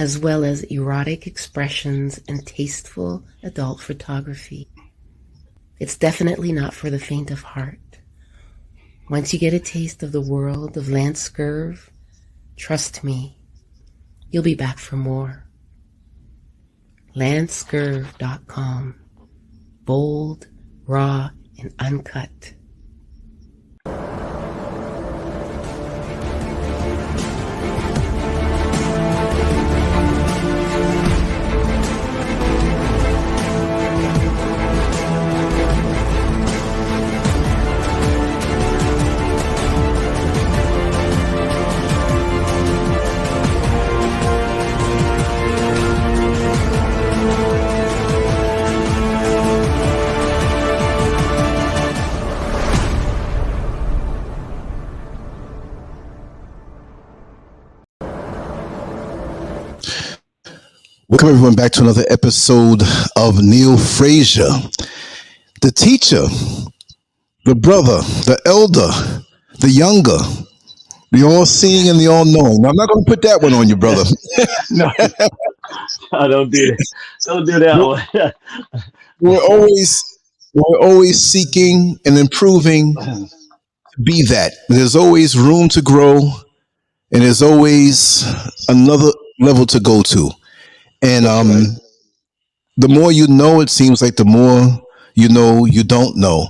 as well as erotic expressions and tasteful adult photography. It's definitely not for the faint of heart. Once you get a taste of the world of LANCESCURV, trust me, you'll be back for more. LANCESCURV.com. Bold, raw, and uncut. Welcome everyone back to another episode of Neil Frazier, the teacher, the brother, the elder, the younger, the all-seeing and the all-knowing. Now, I'm not going to put that one on you, brother. No, I don't do that. Don't do that one. We're always seeking and improving to be that. There's always room to grow, and there's always another level to go to. And the more you know, it seems like the more you know you don't know.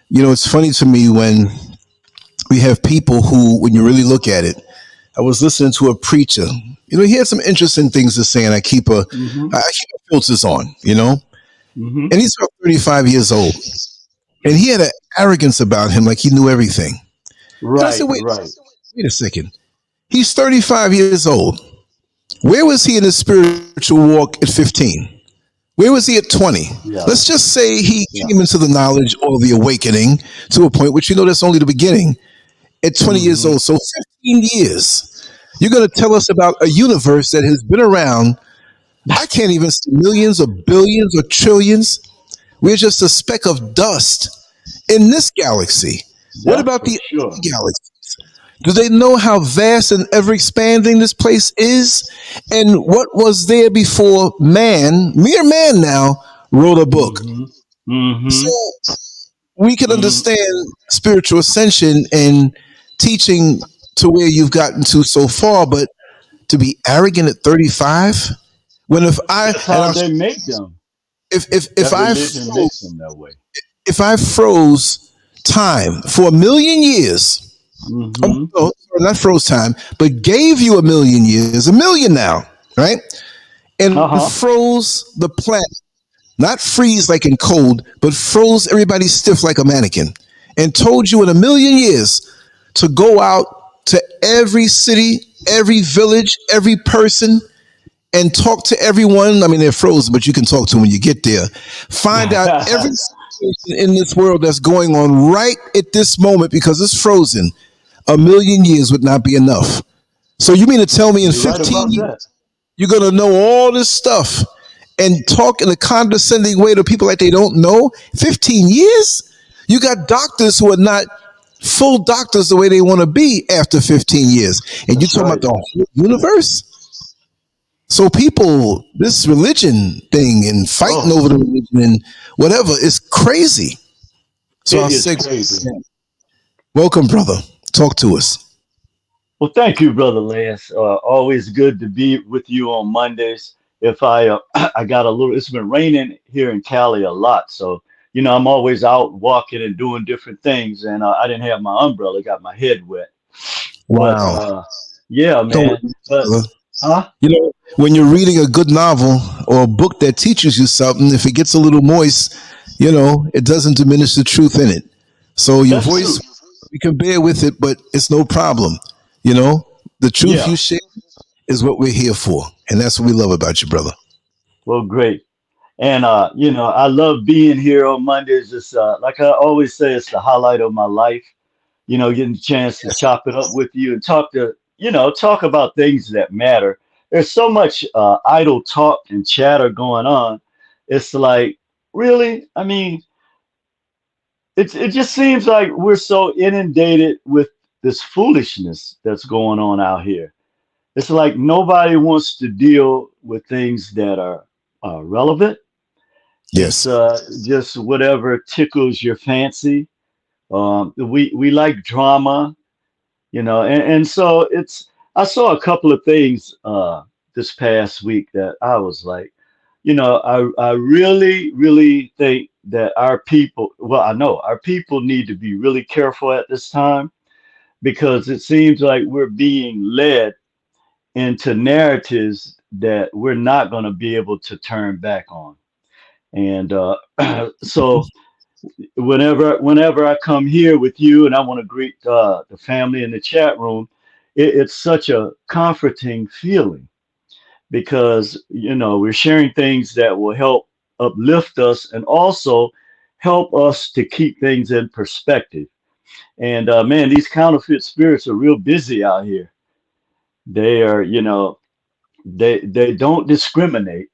You know, it's funny to me when we have people who, when you really look at it, I was listening to a preacher. You know, he had some interesting things to say, and I keep my filters on. You know, and he's about 35 years old, and he had an arrogance about him, like he knew everything. And I said, wait a second. He's 35 years old. Where was he in his spiritual walk at 15? Where was he at 20? Yeah. Let's just say he came into the knowledge or the awakening to a point which you know that's only the beginning at 20 years old. So 15 years. You're going to tell us about a universe that has been around, I can't even see millions or billions or trillions. We're just a speck of dust in this galaxy. What about the other galaxies? Do they know how vast and ever expanding this place is? And what was there before man, mere man now, wrote a book? So we can understand spiritual ascension and teaching to where you've gotten to so far, but to be arrogant at 35? When That's how they make them. If I froze time for 1,000,000 years, not froze time, but gave you 1,000,000 years, 1,000,000 now, right? And froze the planet, not freeze like in cold, but froze everybody stiff like a mannequin, and told you in 1,000,000 years to go out to every city, every village, every person, and talk to everyone. I mean, they're frozen, but you can talk to them when you get there. Find out every situation in this world that's going on right at this moment because it's frozen. 1,000,000 years would not be enough. So you mean to tell me in 15 years, you're going to know all this stuff and talk in a condescending way to people like they don't know? 15 years? You got doctors who are not full doctors the way they want to be after 15 years. And you're talking about the whole universe? So people, this religion thing and fighting over the religion and whatever is crazy. So I'll say, welcome, brother. Talk to us. Well, thank you, Brother Lance. Always good to be with you on Mondays. If I got a little, it's been raining here in Cali a lot. So, you know, I'm always out walking and doing different things. And I didn't have my umbrella, got my head wet. Wow. But, yeah, man. You know, when you're reading a good novel or a book that teaches you something, if it gets a little moist, you know, it doesn't diminish the truth in it. So your voice, you can bear with it, but it's no problem. You know, the truth you share is what we're here for. And that's what we love about you, brother. Well, great. And, you know, I love being here on Mondays. It's like I always say, it's the highlight of my life. You know, getting a chance to chop it up with you and talk about things that matter. There's so much idle talk and chatter going on. It's like, really? I mean, it just seems like we're so inundated with this foolishness that's going on out here. It's like nobody wants to deal with things that are relevant. It's Yes. just whatever tickles your fancy. We like drama, and so it's. I saw a couple of things this past week that I was like, I really think that our people. Well, I know our people need to be really careful at this time because it seems like we're being led into narratives that we're not going to be able to turn back on. And so whenever I come here with you and I want to greet the family in the chat room, it's such a comforting feeling because we're sharing things that will help uplift us and also help us to keep things in perspective. And man, these counterfeit spirits are real busy out here. They are, they don't discriminate,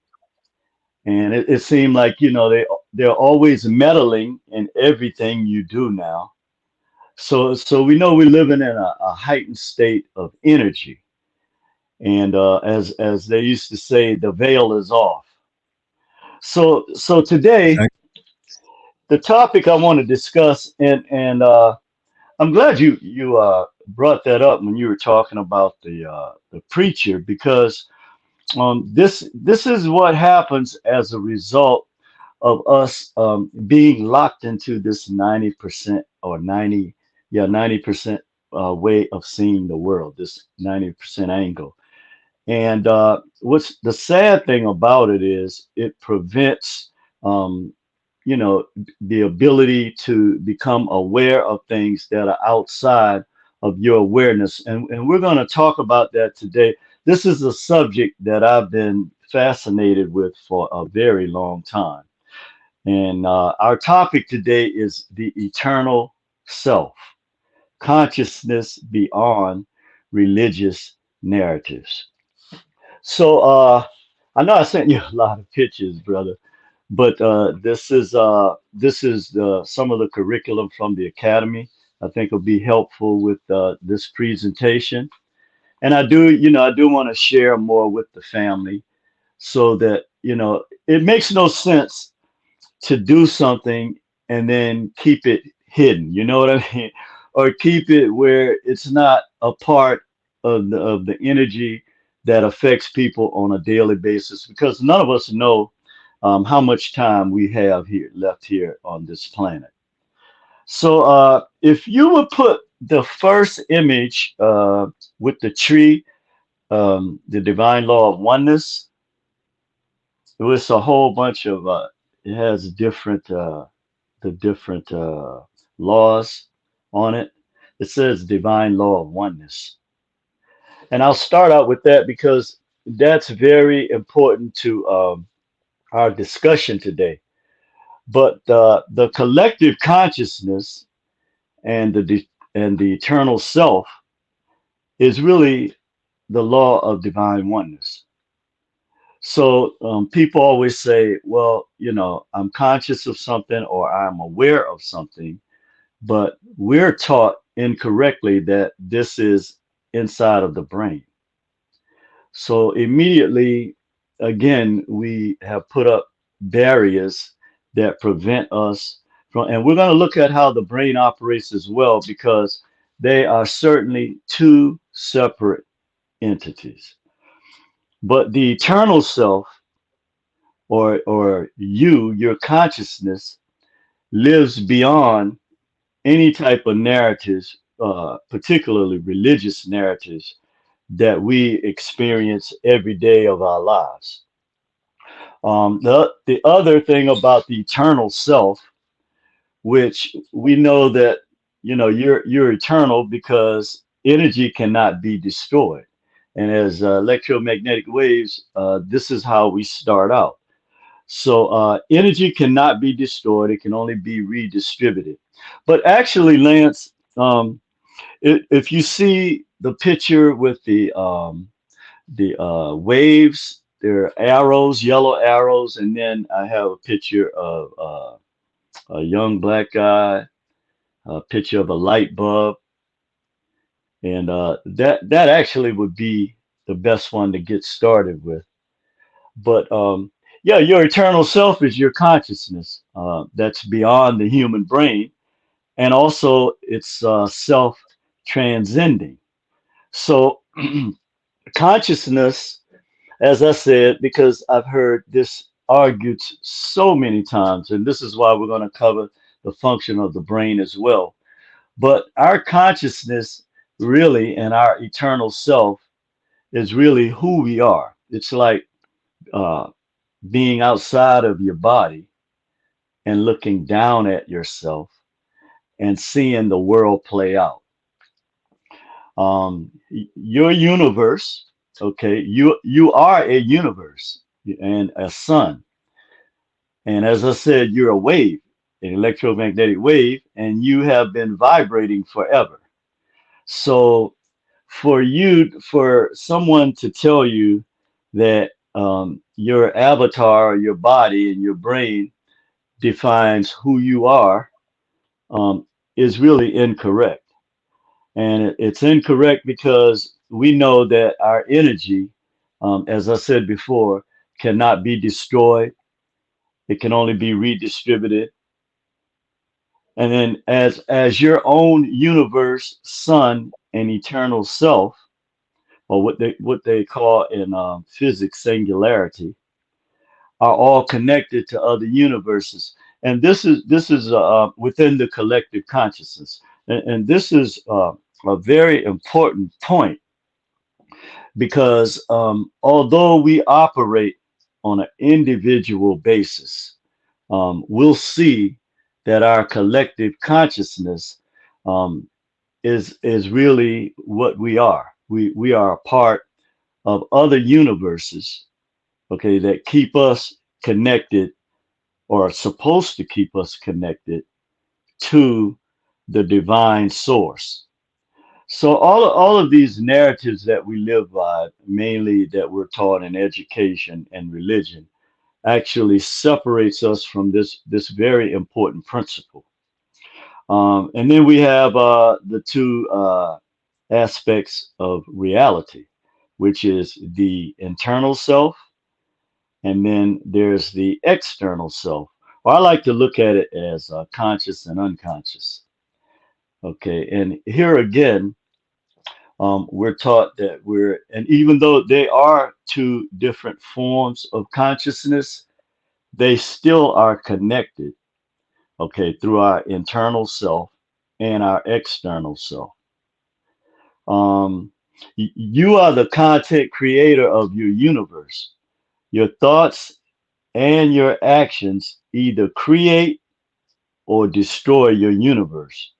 and it seemed like they're always meddling in everything you do now. So we know we're living in a heightened state of energy, and as they used to say, the veil is off. So today, the topic I want to discuss, and I'm glad you brought that up when you were talking about the preacher, because this is what happens as a result of us being locked into this 90% or 90% way of seeing the world, this 90% angle. And what's the sad thing about it is it prevents, um, the ability to become aware of things that are outside of your awareness. And we're going to talk about that today. This is a subject that I've been fascinated with for a very long time. And our topic today is the eternal self, consciousness beyond religious narratives. So I know I sent you a lot of pictures, brother, but this is some of the curriculum from the academy. I think will be helpful with this presentation. And I do want to share more with the family so that it makes no sense to do something and then keep it hidden. You know what I mean? Or keep it where it's not a part of the energy that affects people on a daily basis, because none of us know how much time we have here left here on this planet. So if you would put the first image with the tree, the divine law of oneness, it was a whole bunch of it has different the different laws on it. It says divine law of oneness. And I'll start out with that because that's very important to our discussion today. But the collective consciousness and the eternal self is really the law of divine oneness. So people always say, well, I'm conscious of something or I'm aware of something, but we're taught incorrectly that this is inside of the brain. So immediately, again, we have put up barriers that prevent us from, and we're going to look at how the brain operates as well, because they are certainly two separate entities. But the eternal self, or your consciousness, lives beyond any type of narratives, particularly religious narratives that we experience every day of our lives. The other thing about the eternal self, which we know that you're eternal because energy cannot be destroyed, and as electromagnetic waves, this is how we start out. So energy cannot be destroyed; it can only be redistributed. But actually, Lance, if you see the picture with the waves, there are arrows, yellow arrows, and then I have a picture of a young black guy, a picture of a light bulb, and that actually would be the best one to get started with. But yeah, your eternal self is your consciousness that's beyond the human brain, and also it's self transcending. So consciousness, as I said, because I've heard this argued so many times, and this is why we're going to cover the function of the brain as well. But our consciousness, really, and our eternal self is really who we are. It's like uh, being outside of your body and looking down at yourself and seeing the world play out. Your universe, okay, you are a universe and a sun. And as I said, you're a wave, an electromagnetic wave, and you have been vibrating forever. So for someone to tell you that your avatar, your body, and your brain defines who you are is really incorrect. And it's incorrect because we know that our energy, as I said before, cannot be destroyed. It can only be redistributed. And then as your own universe, sun, and eternal self, or what they call in physics singularity, are all connected to other universes. And this is within the collective consciousness. And this is a very important point because although we operate on an individual basis, we'll see that our collective consciousness is really what we are. We are a part of other universes, okay, that keep us connected or are supposed to keep us connected to the divine source. So all of these narratives that we live by, mainly that we're taught in education and religion, actually separates us from this very important principle. And then we have the two aspects of reality, which is the internal self, and then there's the external self. Or I like to look at it as conscious and unconscious. Okay, and here again, we're taught that and even though they are two different forms of consciousness, they still are connected, okay, through our internal self and our external self. You are the content creator of your universe. Your thoughts and your actions either create or destroy your universe.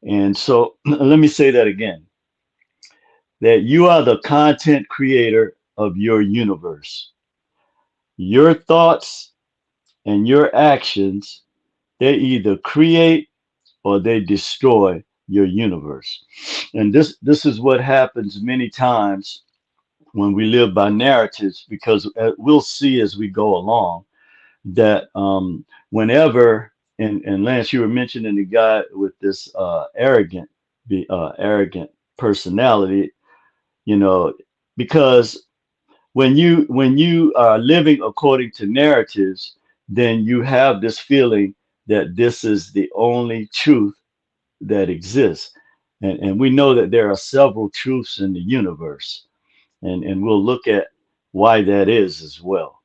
And so let me say that again, that you are the content creator of your universe. Your thoughts and your actions, they either create or they destroy your universe. And this is what happens many times when we live by narratives, because we'll see as we go along that whenever, and Lance, you were mentioning the guy with this arrogant personality, because when you are living according to narratives, then you have this feeling that this is the only truth that exists. And we know that there are several truths in the universe, and we'll look at why that is as well.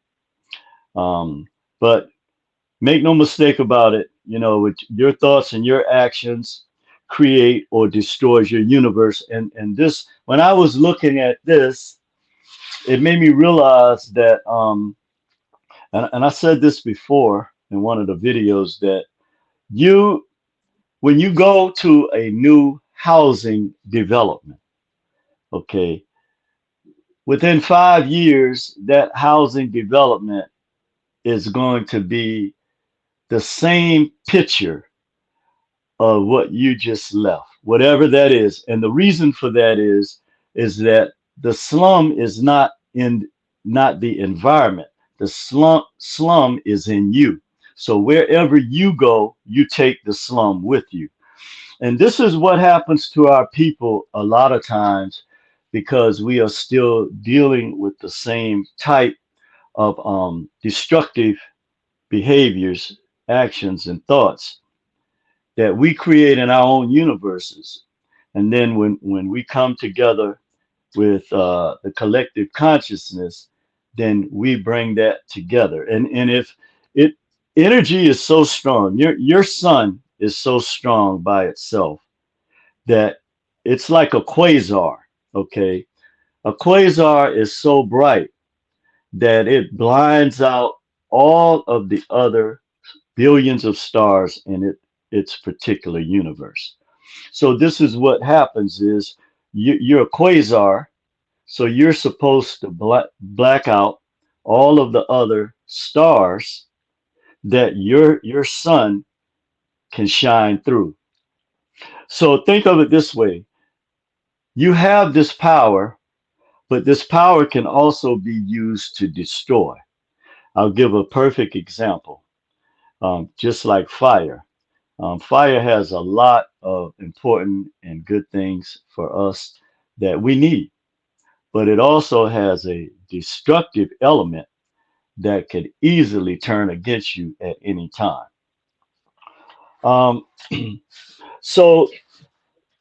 But make no mistake about it, with your thoughts and your actions create or destroys your universe. And this, when I was looking at this, it made me realize that, and I said this before in one of the videos, that when you go to a new housing development, okay, within 5 years, that housing development is going to be the same picture of what you just left, whatever that is. And the reason for that is that the slum is not the environment. The slum is in you. So wherever you go, you take the slum with you. And this is what happens to our people a lot of times. because we are still dealing with the same type of destructive behaviors, actions, and thoughts that we create in our own universes. And then when we come together with the collective consciousness, then we bring that together. And if it energy is so strong, your sun is so strong by itself that it's like a quasar. Okay, a quasar is so bright that it blinds out all of the other billions of stars in its particular universe. So this is what happens is you're a quasar, so you're supposed to black out all of the other stars that your sun can shine through. So think of it this way. You have this power, but this power can also be used to destroy. I'll give a perfect example. Just like fire. Fire has a lot of important and good things for us that we need, but it also has a destructive element that could easily turn against you at any time. Um, so,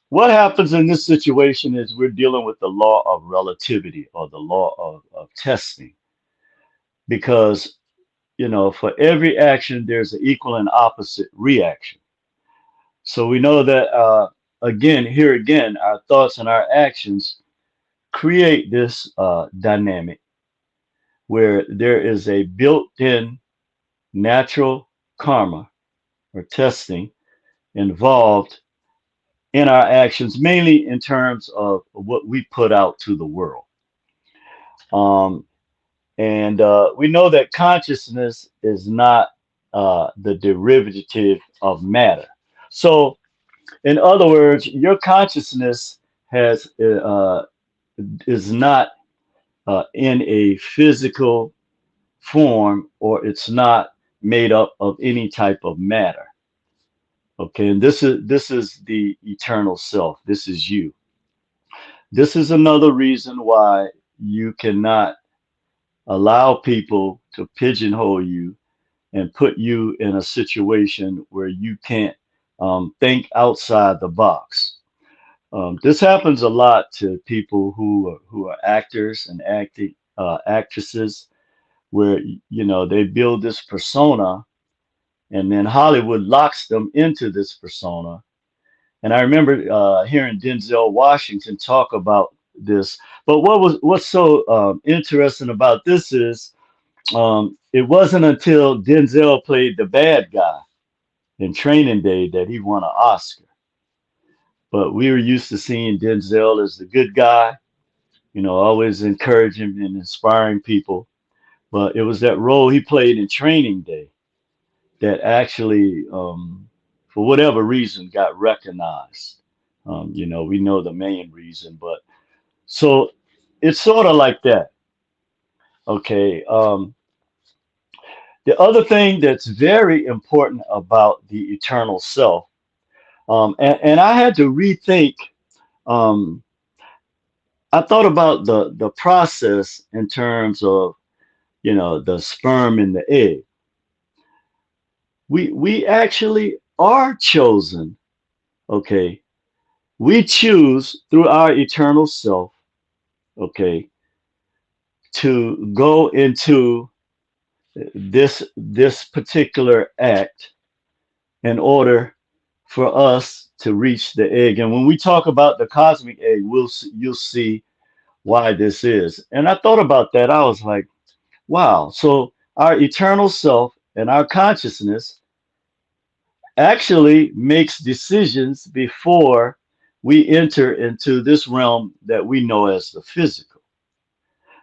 what happens in this situation is we're dealing with the law of relativity or the law of testing, because for every action, there's an equal and opposite reaction. So we know that here again, our thoughts and our actions create this dynamic where there is a built-in natural karma or testing involved in our actions, mainly in terms of what we put out to the world. And we know that consciousness is not the derivative of matter. So, in other words, your consciousness has is not in a physical form, or it's not made up of any type of matter. Okay, and this is the eternal self. This is you. This is another reason why you cannot allow people to pigeonhole you and put you in a situation where you can't think outside the box. This happens a lot to people who are actors and actresses, where they build this persona, and then Hollywood locks them into this persona. And I remember hearing Denzel Washington talk about this. But what's so interesting about this is it wasn't until Denzel played the bad guy in Training Day that he won an Oscar. But we were used to seeing Denzel as the good guy, always encouraging and inspiring people. But it was that role he played in Training Day that actually, for whatever reason, got recognized. We know the main reason, but so it's sort of like that. Okay. The other thing that's very important about the eternal self, and I had to rethink. Um, I thought about the process in terms of the sperm and the egg. We actually are chosen. Okay, we choose through our eternal self. Okay, to go into this particular act in order for us to reach the egg. And when we talk about the cosmic egg, you'll see why this is. And I thought about that. I was like, wow. So our eternal self and our consciousness actually makes decisions before we enter into this realm that we know as the physical.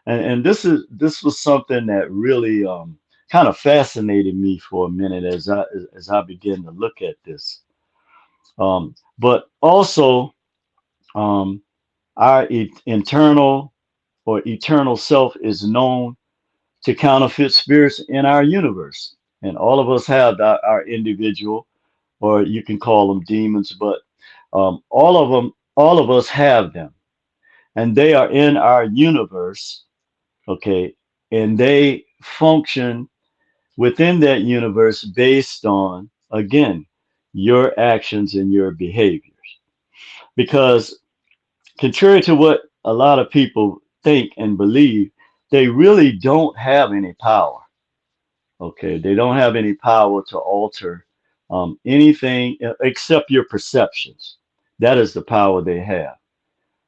And this was something that really kind of fascinated me for a minute as I began to look at this. But also, our internal or eternal self is known to counterfeit spirits in our universe, and all of us have our individual, or you can call them demons, but all of us have them. and they are in our universe, okay, and they function within that universe based on, again, your actions and your behaviors. Because contrary to what a lot of people think and believe, they really don't have any power. Okay, they don't have any power to alter anything except your perceptions. That is the power they have.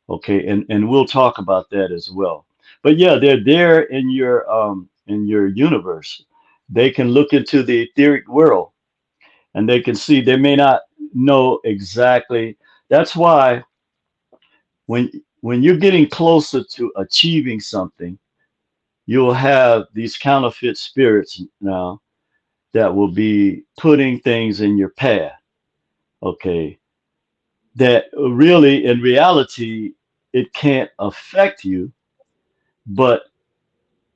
Okay, and we'll talk about that as well. But yeah, they're there in your universe. They can look into the etheric world and they can see. They may not know exactly. That's why when when you're getting closer to achieving something, you'll have these counterfeit spirits now that will be putting things in your path. Okay, that really in reality it can't affect you, but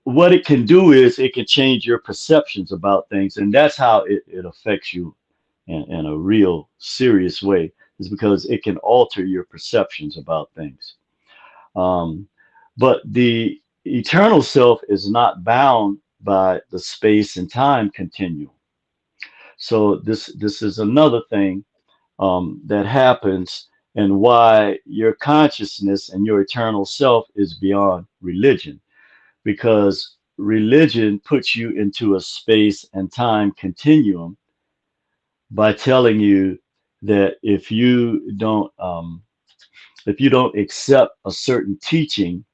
what it can do is it can change your perceptions about things, and that's how it affects you in a real serious way, is because it can alter your perceptions about things. um, but the eternal self is not bound by the space and time continuum. So this is another thing that happens, and why your consciousness and your eternal self is beyond religion, because religion puts you into a space and time continuum by telling you that if you don't accept a certain teaching,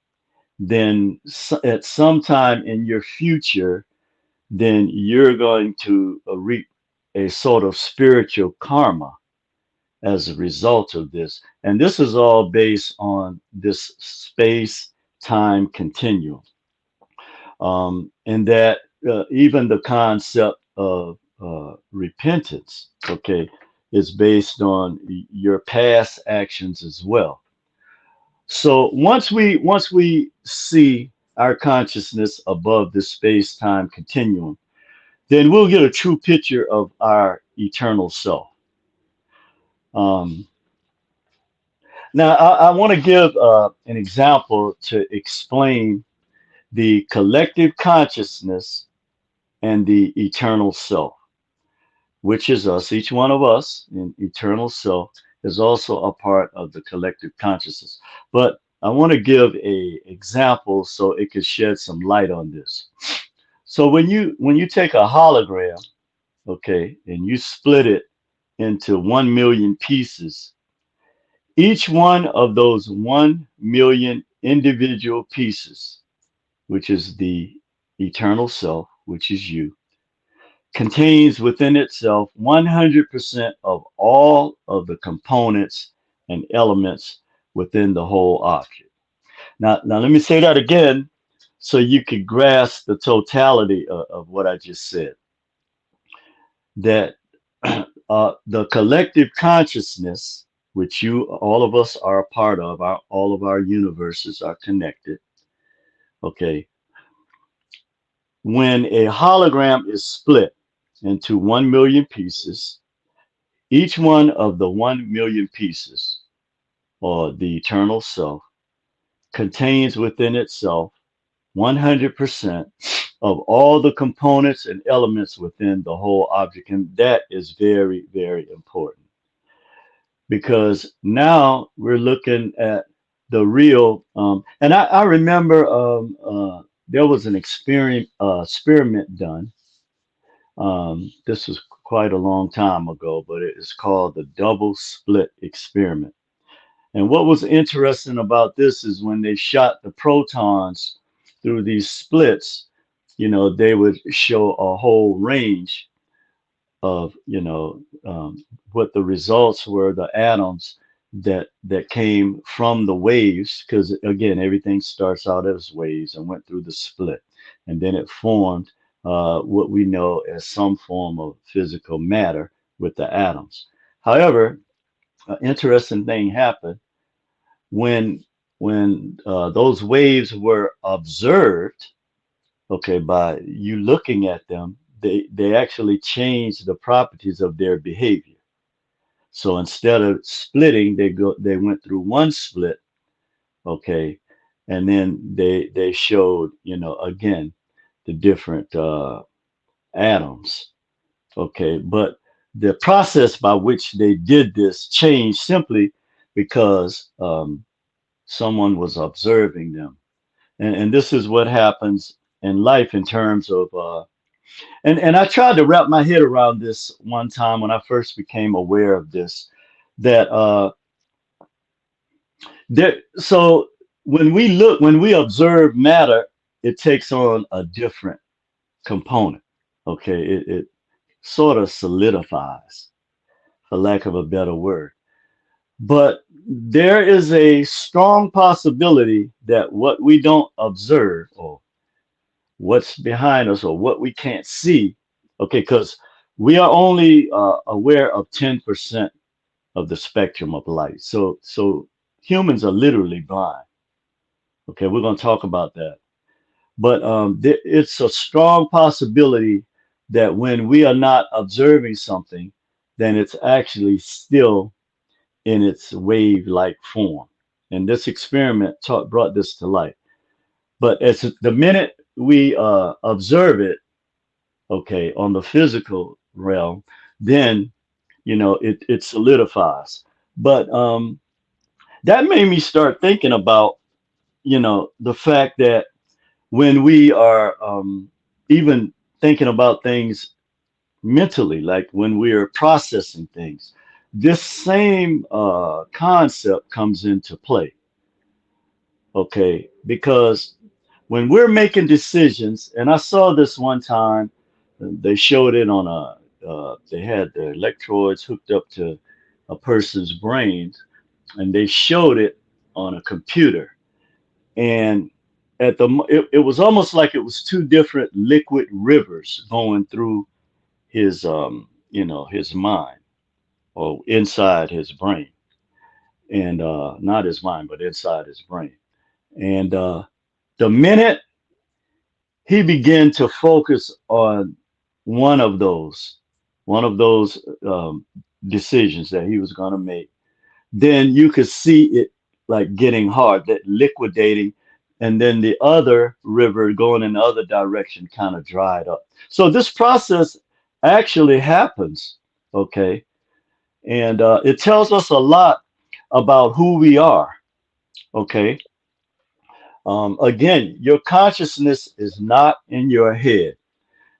then at some time in your future, then you're going to reap a sort of spiritual karma as a result of this. And this is all based on this space time continuum. And that even the concept of repentance, okay, is based on your past actions as well. So once we see our consciousness above the space time continuum, then we'll get a true picture of our eternal self. Um, Now, I want to give an example to explain the collective consciousness and the eternal self, which is us. Each one of us in eternal self is also a part of the collective consciousness. But I want to give a example so it could shed some light on this. So when you take a hologram, okay, and you split it into 1 million pieces, each one of those 1 million individual pieces, which is the eternal self, which is you, contains within itself 100% of all of the components and elements within the whole object. Now let me say that again so you could grasp the totality of what I just said. That the collective consciousness, which all of us are a part of, all of our universes are connected. Okay. When a hologram is split into 1 million pieces, each one of the 1 million pieces, or the eternal self, contains within itself 100% of all the components and elements within the whole object. And that is very, very important, because now we're looking at the real. And I remember there was an experiment done. This was quite a long time ago, but it is called the double split experiment. And what was interesting about this is when they shot the protons through these splits, they would show a whole range of, what the results were, the atoms that came from the waves, because again, everything starts out as waves and went through the split, and then it formed what we know as some form of physical matter with the atoms. However, an interesting thing happened when those waves were observed, okay, by you looking at them. They actually changed the properties of their behavior. So instead of splitting, they went through one split, Okay, and then they showed, again, the different atoms. Okay, but the process by which they did this changed simply because someone was observing them. And this is what happens in life in terms of and I tried to wrap my head around this one time when I first became aware of this, that so when we observe matter, it takes on a different component. Okay, it sort of solidifies, for lack of a better word. But there is a strong possibility that what we don't observe, or what's behind us, or what we can't see, okay, because we are only aware of 10% of the spectrum of light. So humans are literally blind. Okay, we're going to talk about that. But it's a strong possibility that when we are not observing something, then it's actually still in its wave-like form. And this experiment brought this to light. But as the minute we observe it, okay, on the physical realm, then it solidifies. But that made me start thinking about the fact that when we are even thinking about things mentally, like when we are processing things, this same concept comes into play. Okay, because when we're making decisions, and I saw this one time, they showed it on they had the electrodes hooked up to a person's brain, and they showed it on a computer. And it was almost like it was two different liquid rivers going through his his mind, or inside his brain, and not his mind, but inside his brain. And the minute he began to focus on one of those one of those decisions that he was going to make, then you could see it like getting hard, that liquidating, and then the other river going in the other direction kind of dried up. So this process actually happens, okay, and it tells us a lot about who we are, okay. Again, your consciousness is not in your head.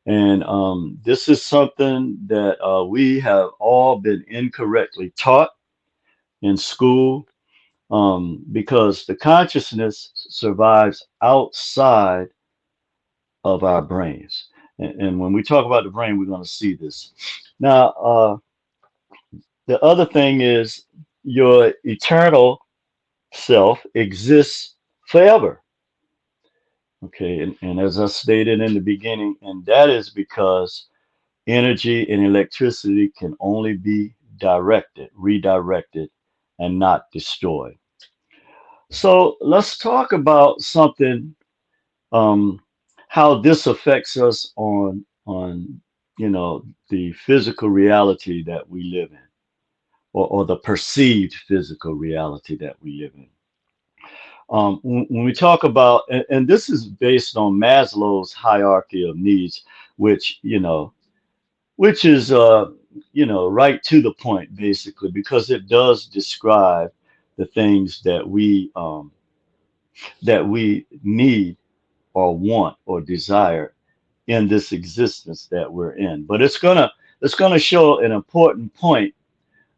And this is something that we have all been incorrectly taught in school, because the consciousness survives outside of our brains. And when we talk about the brain, we're going to see this. Now, the other thing is your eternal self exists forever. Okay, and as I stated in the beginning, and that is because energy and electricity can only be redirected, and not destroyed. So let's talk about something, how this affects us on the physical reality that we live in, or the perceived physical reality that we live in. When we talk about, and this is based on Maslow's hierarchy of needs, which is right to the point, basically, because it does describe the things that we need or want or desire in this existence that we're in. But it's gonna show an important point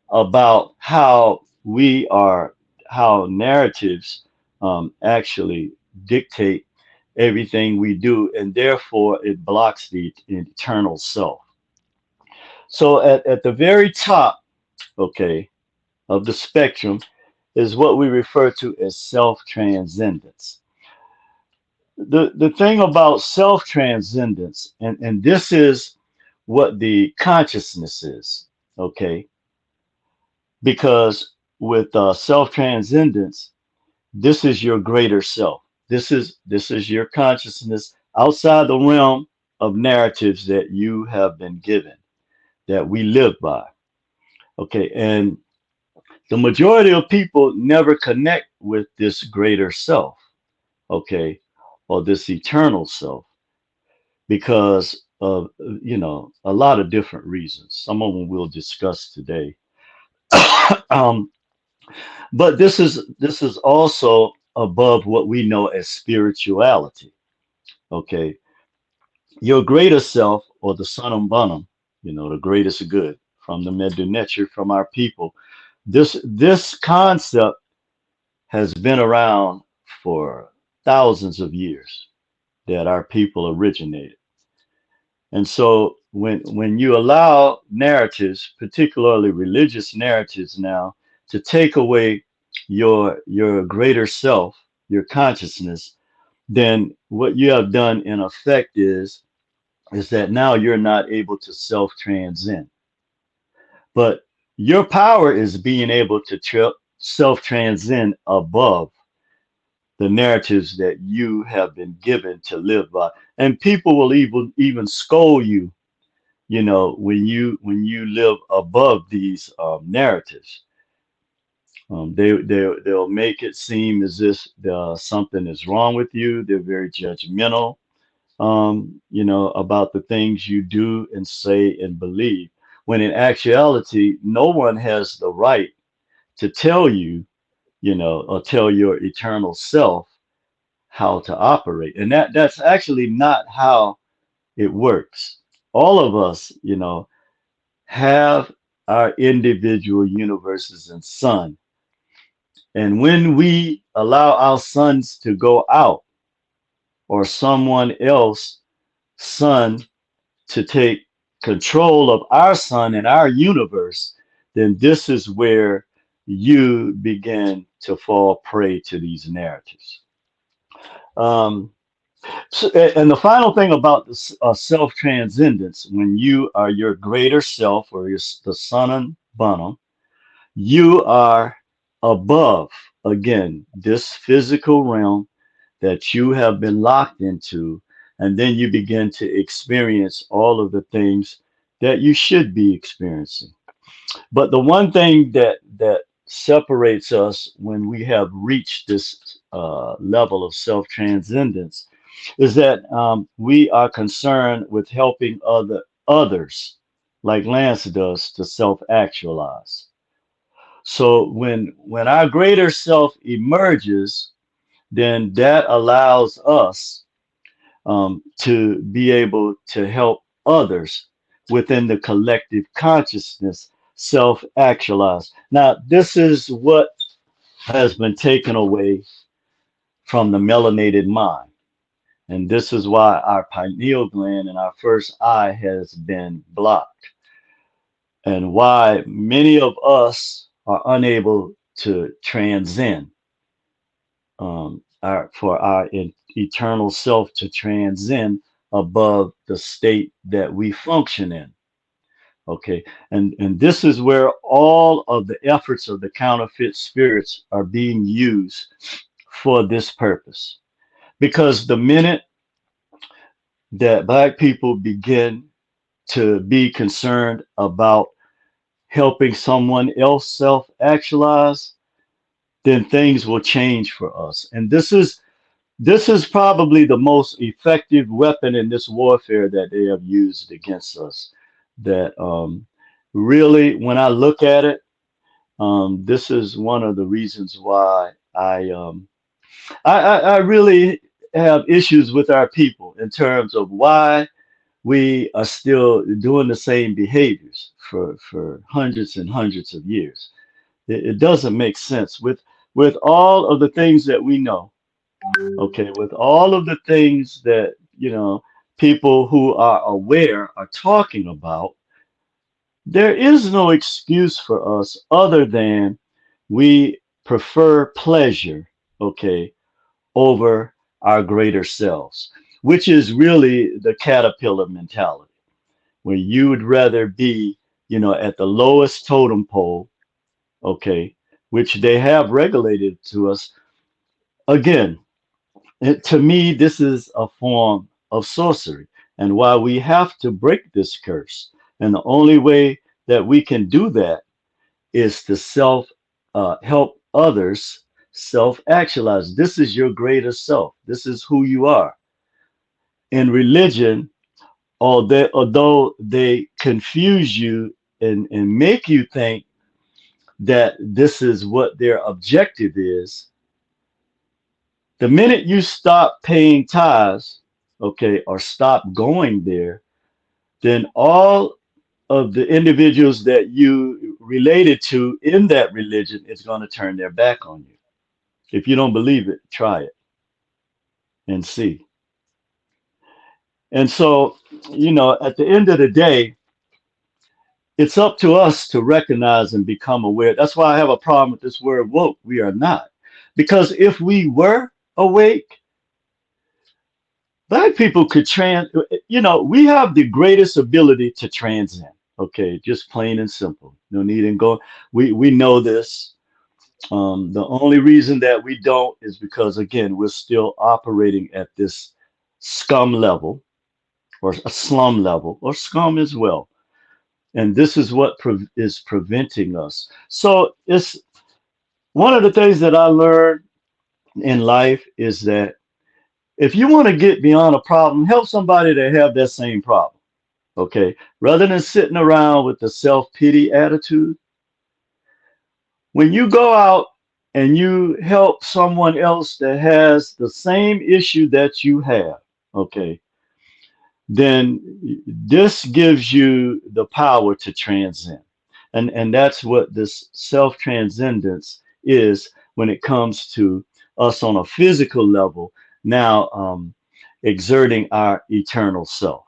about how narratives actually dictate everything we do, and therefore it blocks the eternal self. So at the very top, okay, of the spectrum is what we refer to as self-transcendence. The thing about self-transcendence, and this is what the consciousness is, okay, because with self-transcendence, this is your greater self. This is your consciousness outside the realm of narratives that you have been given, that we live by. Okay, and the majority of people never connect with this greater self, okay, or this eternal self, because of, a lot of different reasons. Some of them we'll discuss today. um, but this is also above what we know as spirituality. Okay, your greater self, or the Sunam Bunam, the greatest good from the Medu Neter, from our people. This concept has been around for thousands of years, that our people originated. And so when you allow narratives, particularly religious narratives now, to take away your greater self, your consciousness, then what you have done in effect is that now you're not able to self-transcend. But your power is being able to self-transcend above the narratives that you have been given to live by. And people will even scold you, when you live above these narratives. They'll make it seem as if something is wrong with you. They're very judgmental, about the things you do and say and believe. When in actuality, no one has the right to tell you, or tell your eternal self how to operate. And that's actually not how it works. All of us, have our individual universes and sun. And when we allow our suns to go out, or someone else sun to take control of our sun and our universe, then this is where you begin to fall prey to these narratives. And the final thing about this self-transcendence, when you are your greater self, or the Sanam Banam, you are above, again, this physical realm that you have been locked into, and then you begin to experience all of the things that you should be experiencing. But the one thing that separates us when we have reached this level of self-transcendence is that we are concerned with helping others, like Lance does, to self-actualize. So when our greater self emerges, then that allows us to be able to help others within the collective consciousness self-actualize. Now, this is what has been taken away from the melanated mind. And this is why our pineal gland and our first eye has been blocked, and why many of us are unable to transcend, for our eternal self to transcend above the state that we function in. Okay, and this is where all of the efforts of the counterfeit spirits are being used for this purpose. Because the minute that Black people begin to be concerned about helping someone else self-actualize, then things will change for us. And this is probably the most effective weapon in this warfare that they have used against us. That really, when I look at it, this is one of the reasons why I really have issues with our people, in terms of why we are still doing the same behaviors for hundreds and hundreds of years. It doesn't make sense with all of the things that we know. Okay, with all of the things that people who are aware are talking about, there is no excuse for us other than we prefer pleasure, okay, over our greater selves, which is really the caterpillar mentality, where you would rather be, at the lowest totem pole, okay, which they have regulated to us. Again, to me, this is a form of sorcery, and why we have to break this curse. And the only way that we can do that is to help others self-actualized. This is your greater self. This is who you are. In religion, although they confuse you and make you think that this is what their objective is, the minute you stop paying tithes, okay, or stop going there, then all of the individuals that you related to in that religion is going to turn their back on you. If you don't believe it, try it and see. And so, at the end of the day, it's up to us to recognize and become aware. That's why I have a problem with this word woke. We are not. Because if we were awake, Black people could we have the greatest ability to transcend. Okay, just plain and simple. No need in go. We know this. The only reason that we don't is because, again, we're still operating at this scum level or a slum level or scum as well. And this is what is preventing us. So it's one of the things that I learned in life is that if you want to get beyond a problem, help somebody that have that same problem. Okay. Rather than sitting around with the self-pity attitude, when you go out and you help someone else that has the same issue that you have, okay, then this gives you the power to transcend. And that's what this self-transcendence is when it comes to us on a physical level, now exerting our eternal self.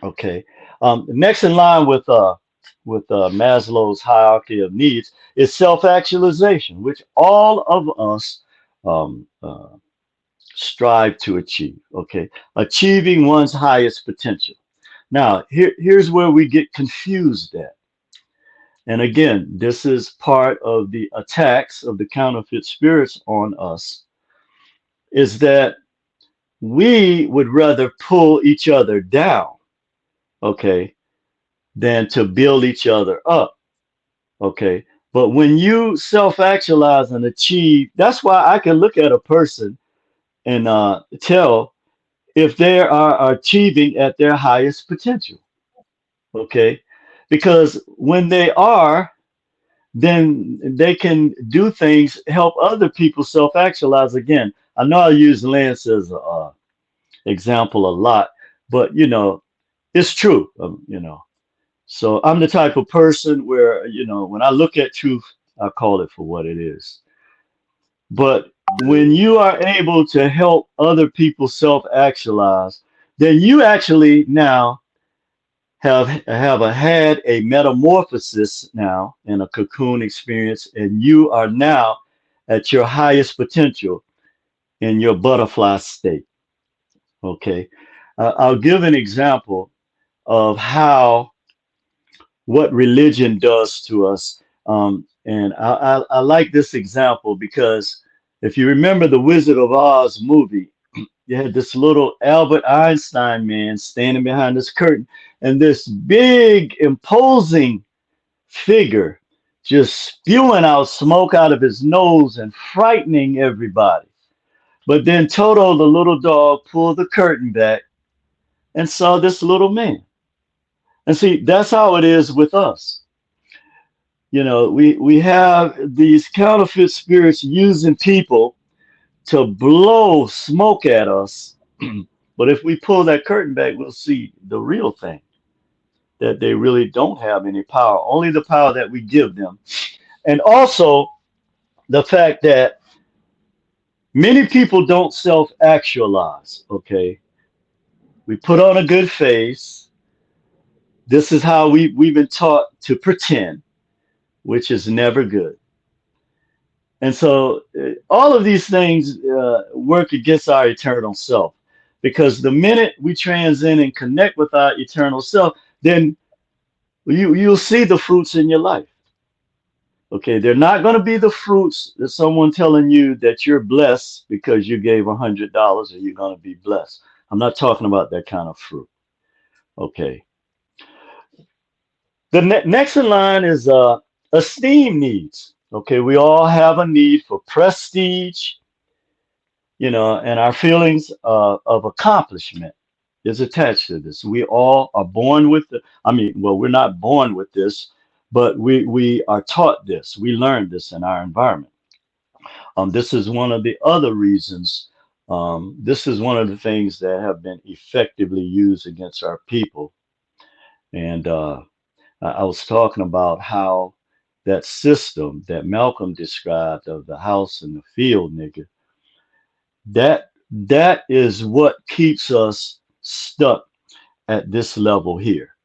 Okay. Next in line with Maslow's hierarchy of needs is self-actualization, which all of us strive to achieve. Okay, achieving one's highest potential. Now, here's where we get confused at. And again, this is part of the attacks of the counterfeit spirits on us, is that we would rather pull each other down, okay, than to build each other up. Okay. But when you self-actualize and achieve, that's why I can look at a person and tell if they are achieving at their highest potential. Okay. Because when they are, then they can do things, help other people self-actualize. Again, I know I use Lance as an example a lot, but it's true. So I'm the type of person where, when I look at truth, I call it for what it is. But when you are able to help other people self-actualize, then you actually now have had a metamorphosis now in a cocoon experience, and you are now at your highest potential in your butterfly state. Okay. I'll give an example of what religion does to us. And I like this example because if you remember the Wizard of Oz movie, you had this little Albert Einstein man standing behind this curtain, and this big, imposing figure just spewing out smoke out of his nose and frightening everybody. But then Toto, the little dog, pulled the curtain back and saw this little man. And see, that's how it is with us. We have these counterfeit spirits using people to blow smoke at us. But if we pull that curtain back, we'll see the real thing, that they really don't have any power, only the power that we give them. And also the fact that many people don't self-actualize, okay? We put on a good face. This is how we've been taught to pretend, which is never good. And so all of these things work against our eternal self, because the minute we transcend and connect with our eternal self, then you'll see the fruits in your life. Okay, they're not going to be the fruits that someone telling you that you're blessed because you gave $100 or you're going to be blessed. I'm not talking about that kind of fruit. Okay. The next in line is esteem needs. Okay, we all have a need for prestige, and our feelings of accomplishment is attached to this. We all are born with it. I mean, well, we're not born with this, but we are taught this. We learn this in our environment. This is one of the other reasons. This is one of the things that have been effectively used against our people. And I was talking about how that system that Malcolm described of the house and the field, nigga, that is what keeps us stuck at this level here.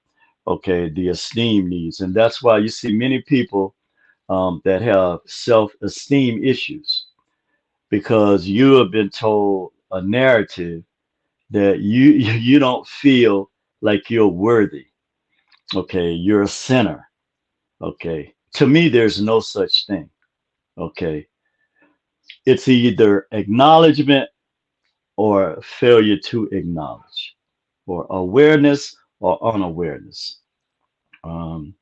Okay, the esteem needs, and that's why you see many people that have self-esteem issues because you have been told a narrative that you don't feel like you're worthy. Okay, you're a sinner. Okay, to me, there's no such thing. Okay, it's either acknowledgement or failure to acknowledge, or awareness or unawareness. Um,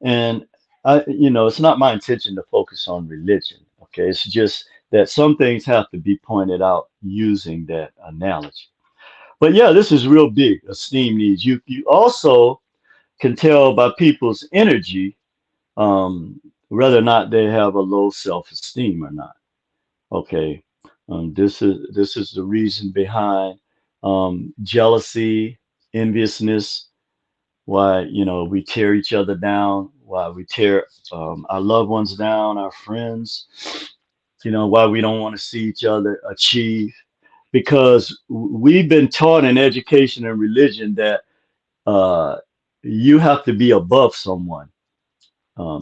and it's not my intention to focus on religion. Okay, it's just that some things have to be pointed out using that analogy. But yeah, this is real big. Esteem needs. You also can tell by people's energy whether or not they have a low self-esteem or not. Okay, this is the reason behind jealousy, enviousness, why we tear each other down, why we tear our loved ones down, our friends, why we don't want to see each other achieve, because we've been taught in education and religion that uh, you have to be above someone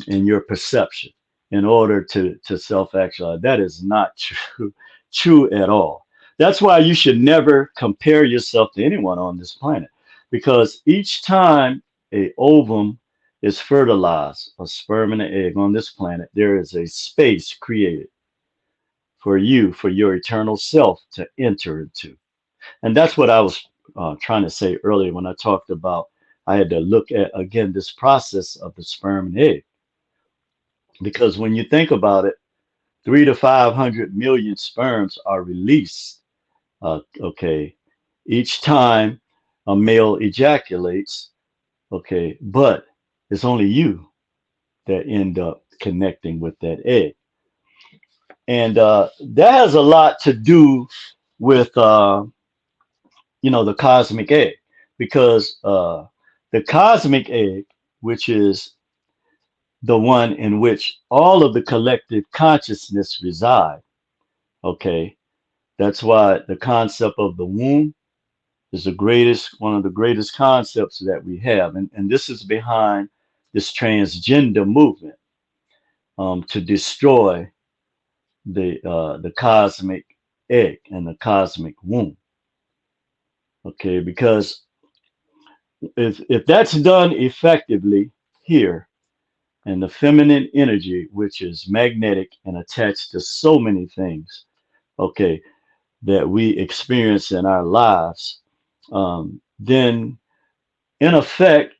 in your perception in order to self-actualize. That is not true at all. That's why you should never compare yourself to anyone on this planet, because each time a ovum is fertilized, a sperm and an egg on this planet, there is a space created for you, for your eternal self to enter into. And that's what I was trying to say earlier when I talked about I had to look at again this process of the sperm and egg, because when you think about it, 3 to 500 million sperms are released. Okay, each time a male ejaculates. Okay, but it's only you that end up connecting with that egg, and that has a lot to do with the cosmic egg, because the cosmic egg, which is the one in which all of the collective consciousness reside. Okay, that's why the concept of the womb is one of the greatest concepts that we have, and this is behind this transgender movement to destroy the cosmic egg and the cosmic womb. Okay, because if that's done effectively here, and the feminine energy, which is magnetic and attached to so many things, okay, that we experience in our lives, then in effect,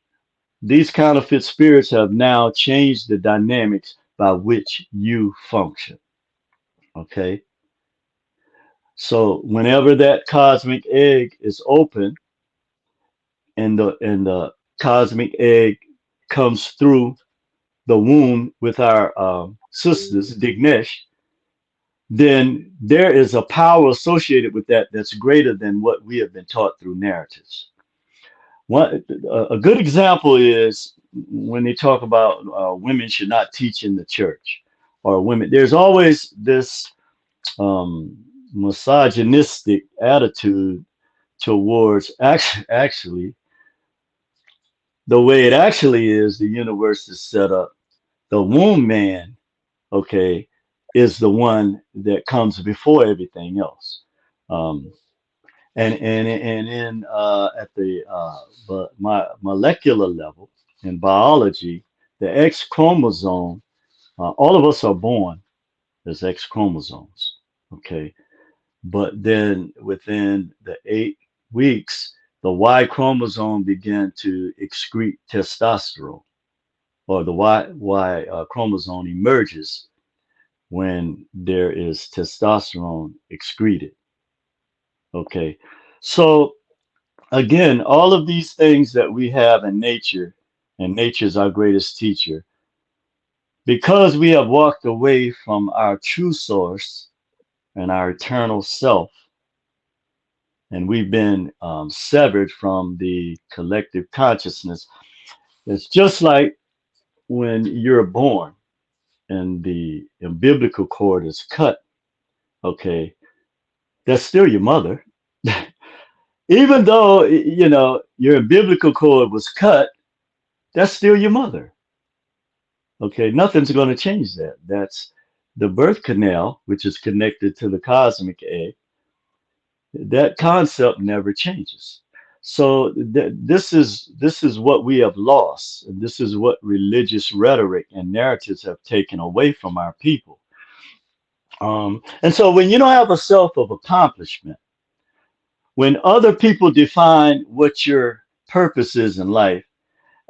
these counterfeit spirits have now changed the dynamics by which you function. Okay, so whenever that cosmic egg is open and the cosmic egg comes through the womb with our sisters, Dignesh, then there is a power associated with that that's greater than what we have been taught through narratives. A good example is when they talk about women should not teach in the church, or women. There's always this misogynistic attitude towards actually the way it actually is. The universe is set up. The womb man, okay, is the one that comes before everything else. Um, and in at the my molecular level in biology, the X chromosome, all of us are born as X chromosomes, okay, but then within the 8 weeks, the Y chromosome began to excrete testosterone, or the Y chromosome emerges when there is testosterone excreted. Okay. So again, all of these things that we have in nature, and nature is our greatest teacher, because we have walked away from our true source and our eternal self, and we've been severed from the collective consciousness. It's just like when you're born and the umbilical cord is cut, okay, that's still your mother. Even though, your umbilical cord was cut, that's still your mother. Okay, nothing's going to change that. That's the birth canal, which is connected to the cosmic egg. That concept never changes. So this is what we have lost, and this is what religious rhetoric and narratives have taken away from our people. And so when you don't have a self of accomplishment, when other people define what your purpose is in life,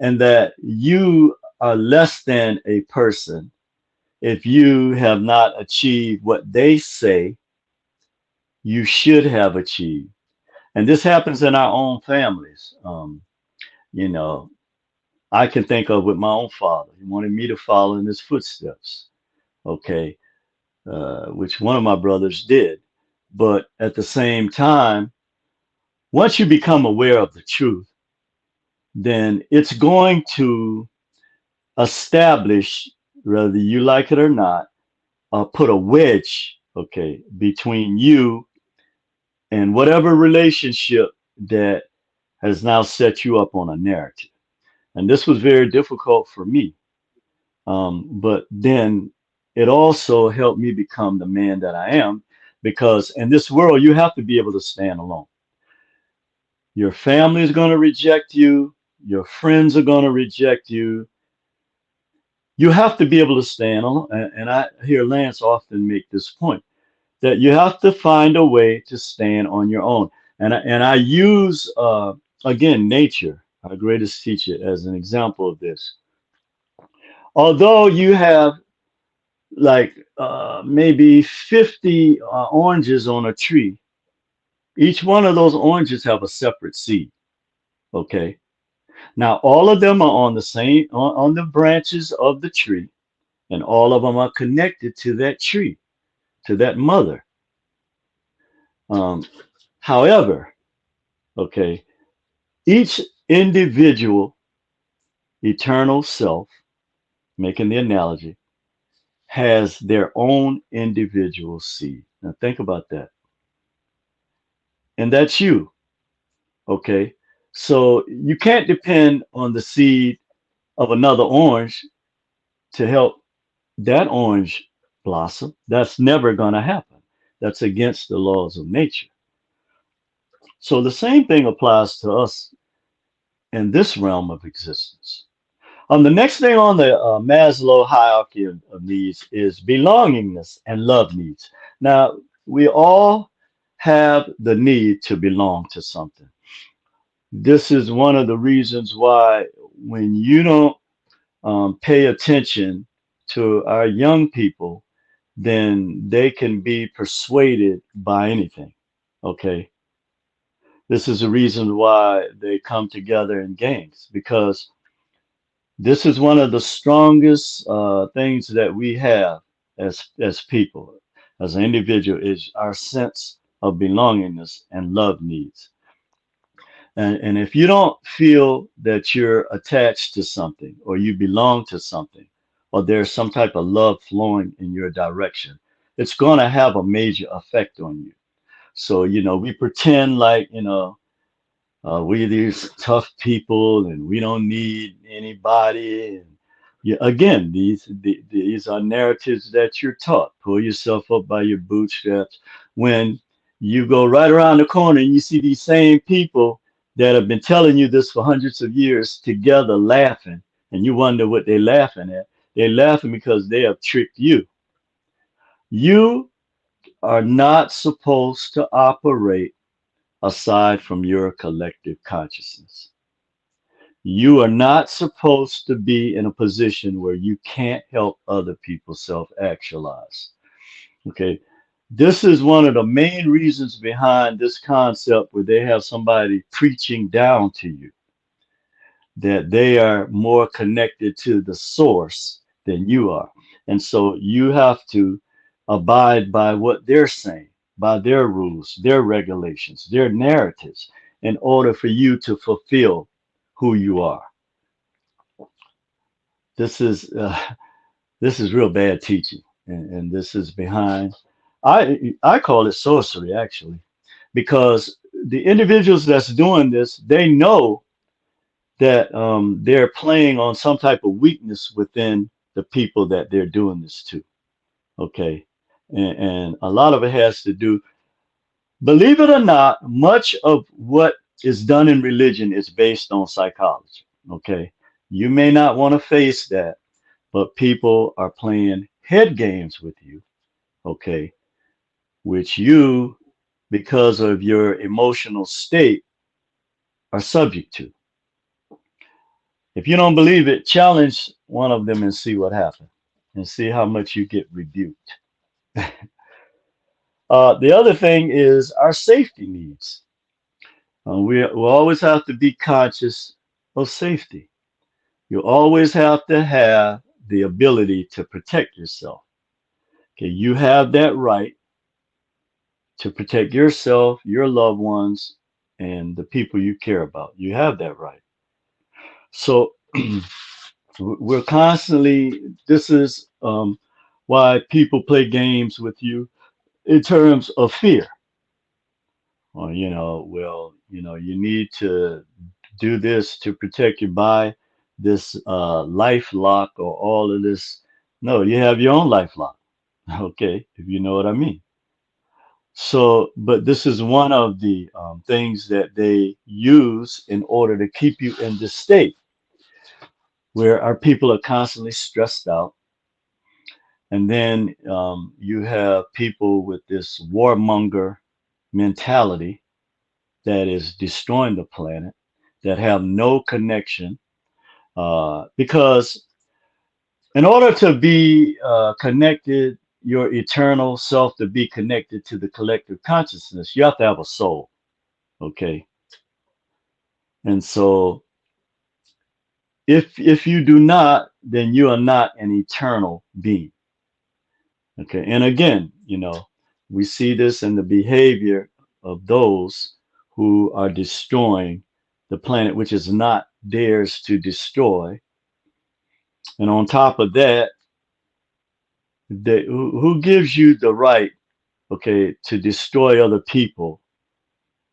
and that you are less than a person if you have not achieved what they say you should have achieved. And this happens in our own families. You know, I can think of with my own father. He wanted me to follow in his footsteps, okay, which one of my brothers did. But at the same time, once you become aware of the truth, then it's going to establish, whether you like it or not, put a wedge, okay, between you and whatever relationship that has now set you up on a narrative. And this was very difficult for me. But then it also helped me become the man that I am, because in this world, you have to be able to stand alone. Your family is going to reject you. Your friends are going to reject you. You have to be able to stand alone. And I hear Lance often make this point, that you have to find a way to stand on your own. And I use, again, nature, our greatest teacher, as an example of this. Although you have like maybe 50 oranges on a tree, each one of those oranges have a separate seed. Okay. Now all of them are on the same on the branches of the tree, and all of them are connected to that tree, to that mother. However, okay, each individual eternal self, making the analogy, has their own individual seed. Now think about that. And that's you. Okay. So you can't depend on the seed of another orange to help that orange blossom. That's never going to happen. That's against the laws of nature. So the same thing applies to us in this realm of existence. The next thing on the Maslow hierarchy of needs is belongingness and love needs. Now, we all have the need to belong to something. This is one of the reasons why when you don't pay attention to our young people, then they can be persuaded by anything. Okay. This is the reason why they come together in gangs, because this is one of the strongest things that we have as people, as an individual, is our sense of belongingness and love needs. And if you don't feel that you're attached to something, or you belong to something, or there's some type of love flowing in your direction, it's going to have a major effect on you. So, we pretend like, we're these tough people and we don't need anybody. And again, these are narratives that you're taught. Pull yourself up by your bootstraps. When you go right around the corner and you see these same people that have been telling you this for hundreds of years together laughing, and you wonder what they're laughing at. They're laughing because they have tricked you. You are not supposed to operate aside from your collective consciousness. You are not supposed to be in a position where you can't help other people self-actualize. Okay. This is one of the main reasons behind this concept where they have somebody preaching down to you that they are more connected to the source than you are. And so you have to abide by what they're saying, by their rules, their regulations, their narratives, in order for you to fulfill who you are. This is this is real bad teaching, and this is behind. I call it sorcery actually, because the individuals that's doing this, they know that they're playing on some type of weakness within the people that they're doing this to. Okay. And a lot of it has to do, believe it or not, much of what is done in religion is based on psychology. Okay. You may not want to face that, but people are playing head games with you. Okay. Which you, because of your emotional state, are subject to. If you don't believe it, challenge one of them and see what happens and see how much you get rebuked. The other thing is our safety needs. We always have to be conscious of safety. You always have to have the ability to protect yourself. Okay, you have that right to protect yourself, your loved ones, and the people you care about. You have that right. So we're constantly, this is why people play games with you in terms of fear. Or, you need to do this to protect you, buy this life lock or all of this. No, you have your own life lock. Okay, if you know what I mean. So, but this is one of the things that they use in order to keep you in this state where our people are constantly stressed out. And then you have people with this warmonger mentality that is destroying the planet, that have no connection. Because in order to be connected, your eternal self to be connected to the collective consciousness, you have to have a soul. Okay. And so if you do not, then you are not an eternal being. Okay. And again, we see this in the behavior of those who are destroying the planet, which is not theirs to destroy. And on top of that, who gives you the right, okay, to destroy other people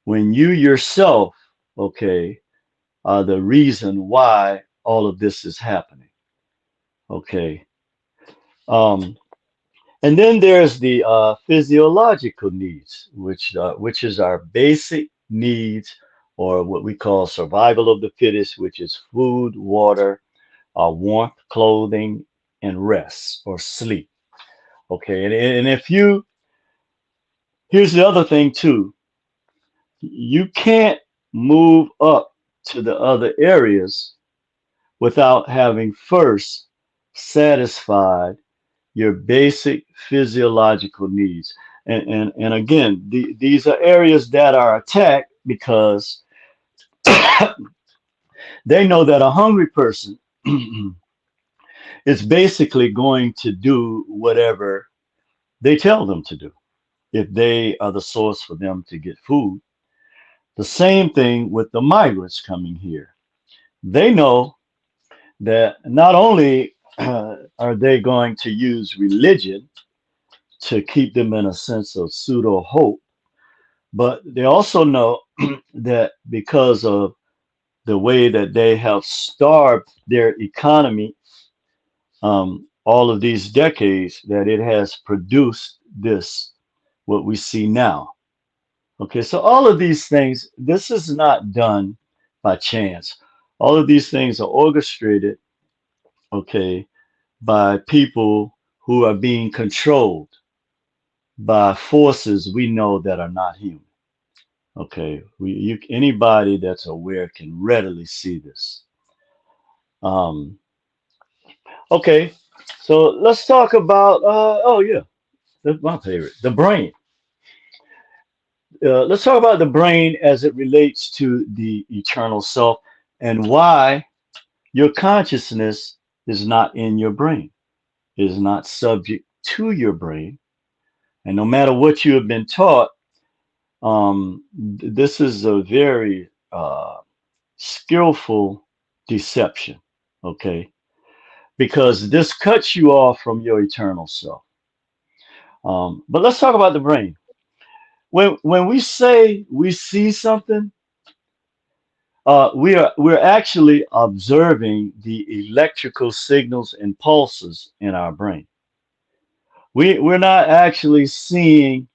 when you yourself, okay, are the reason why all of this is happening? Okay. And then there's the physiological needs, which is our basic needs, or what we call survival of the fittest, which is food, water, warmth, clothing, and rest or sleep. Okay, and if you, here's the other thing too, you can't move up to the other areas without having first satisfied your basic physiological needs. And again, these are areas that are attacked because they know that a hungry person is basically going to do whatever they tell them to do if they are the source for them to get food. The same thing with the migrants coming here. They know that not only are they going to use religion to keep them in a sense of pseudo hope, but they also know that because of the way that they have starved their economy all of these decades, that it has produced this, what we see now. Okay, so all of these things, this is not done by chance. All of these things are orchestrated, okay, by people who are being controlled by forces we know that are not human. Okay, anybody that's aware can readily see this. Um, okay, so let's talk about. Oh yeah, that's my favorite, the brain. Let's talk about the brain as it relates to the eternal self and why your consciousness is not in your brain, is not subject to your brain. And no matter what you have been taught, this is a very skillful deception, okay? Because this cuts you off from your eternal self. But let's talk about the brain. When we say we see something, we're actually observing the electrical signals and pulses in our brain. We're not actually seeing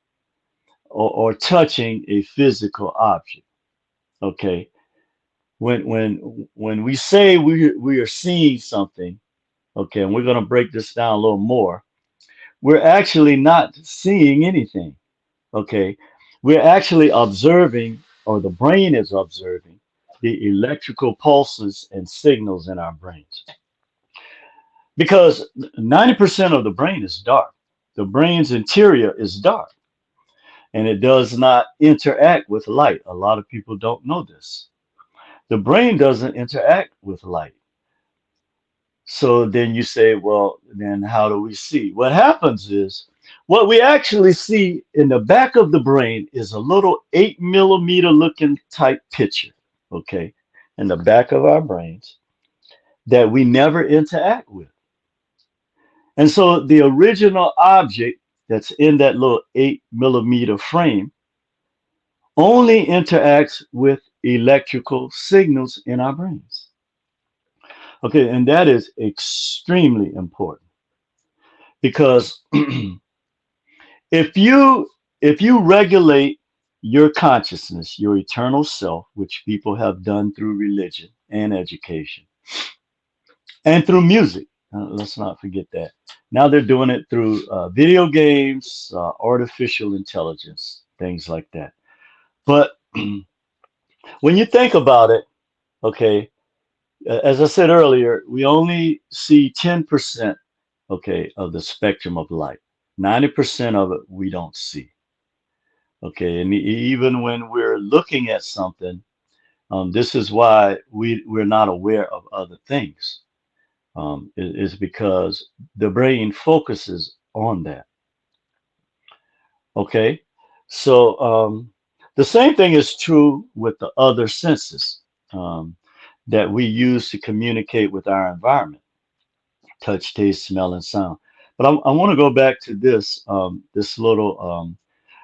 or touching a physical object. Okay. When we say we are seeing something, okay, and we're going to break this down a little more, we're actually not seeing anything. Okay. We're actually observing, or the brain is observing, the electrical pulses and signals in our brains. Because 90% of the brain is dark. The brain's interior is dark and it does not interact with light. A lot of people don't know this. The brain doesn't interact with light. So then you say, well, then how do we see? What happens is what we actually see in the back of the brain is a little 8 millimeter looking type picture, okay, in the back of our brains that we never interact with. And so the original object that's in that little 8 millimeter frame only interacts with electrical signals in our brains. Okay, and that is extremely important because if you regulate your consciousness, your eternal self, which people have done through religion and education and through music, let's not forget that. Now they're doing it through video games, artificial intelligence, things like that. But when you think about it, okay, as I said earlier, we only see 10%, okay, of the spectrum of light. 90% of it we don't see. Okay, and even when we're looking at something, this is why we're not aware of other things. Is because the brain focuses on that. Okay, so the same thing is true with the other senses that we use to communicate with our environment: touch, taste, smell, and sound. But I want to go back to this little.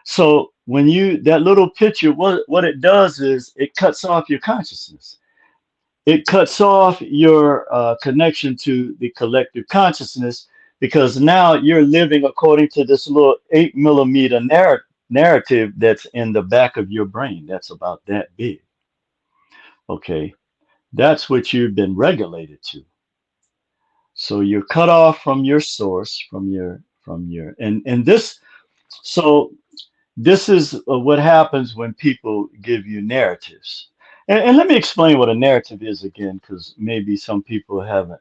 So when that little picture, what it does is it cuts off your consciousness. It cuts off your connection to the collective consciousness because now you're living according to this little 8 millimeter narrative that's in the back of your brain. That's about that big. Okay, that's what you've been regulated to. So you're cut off from your source, and this. So this is what happens when people give you narratives. And let me explain what a narrative is again, because maybe some people haven't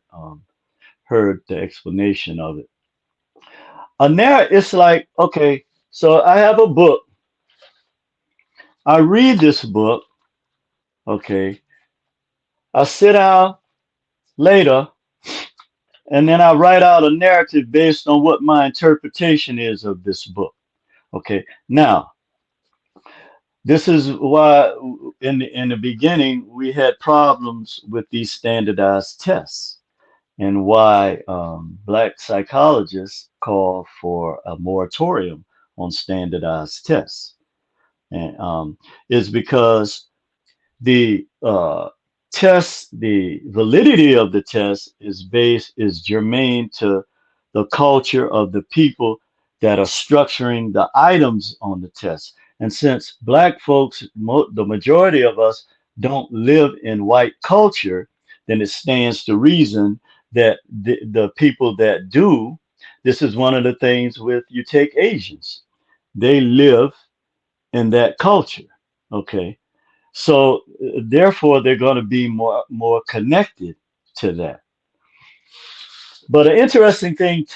heard the explanation of it. A narrative, it's like, okay, so I have a book. I read this book. Okay. I sit down later and then I write out a narrative based on what my interpretation is of this book. Okay. Now, this is why in the beginning we had problems with these standardized tests, and why Black psychologists call for a moratorium on standardized tests, and is because the test, the validity of the test is germane to the culture of the people that are structuring the items on the test. And since Black folks, the majority of us, don't live in white culture, then it stands to reason that the people that do, this is one of the things with, you take Asians, they live in that culture. Okay. So therefore they're going to be more connected to that. But an interesting thing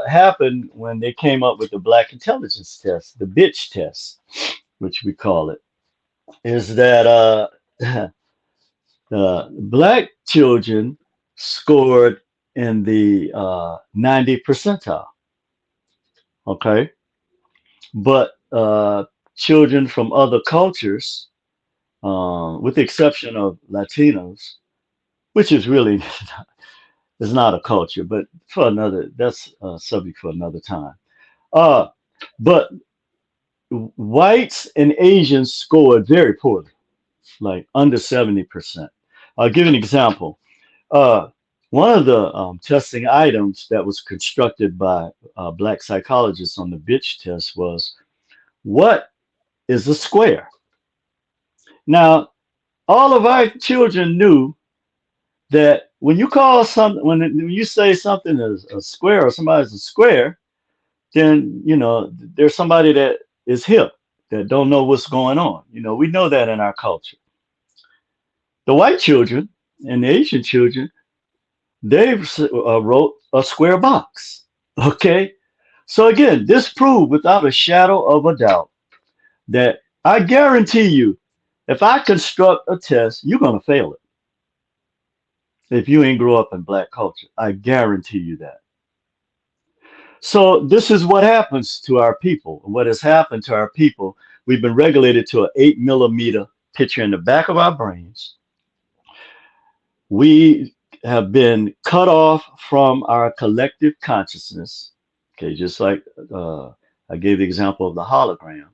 happened when they came up with the Black Intelligence Test, the bitch test, which we call it, is that black children scored in the 90 percentile, okay? But children from other cultures, with the exception of Latinos, which is really is not a culture, but for another, that's a subject for another time. But whites and Asians scored very poorly, like under 70%. I'll give an example. One of the testing items that was constructed by black psychologists on the bitch test was, what is a square? Now, all of our children knew that when you call something, when you say something is a square or somebody's a square, then, you know, there's somebody that is hip, that don't know what's going on. You know, we know that in our culture. The white children and the Asian children, they wrote a square box. Okay. So again, this proved without a shadow of a doubt that I guarantee you, if I construct a test, you're going to fail it. If you ain't grow up in black culture, I guarantee you that. So this is what happens to our people. What has happened to our people, we've been regulated to an 8mm picture in the back of our brains. We have been cut off from our collective consciousness. Okay, just like I gave the example of the hologram.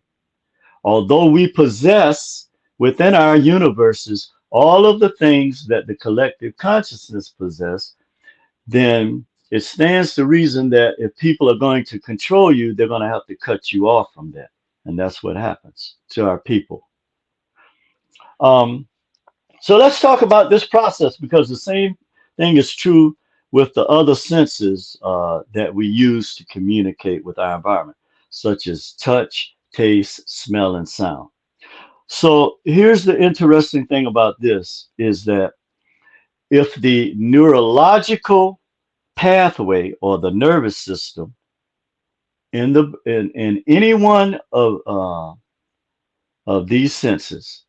Although we possess within our universes all of the things that the collective consciousness possess, then it stands to reason that if people are going to control you, they're going to have to cut you off from that. And that's what happens to our people. So let's talk about this process, because the same thing is true with the other senses that we use to communicate with our environment, such as touch, taste, smell, and sound. So here's the interesting thing about this, is that if the neurological pathway or the nervous system in any one of these senses,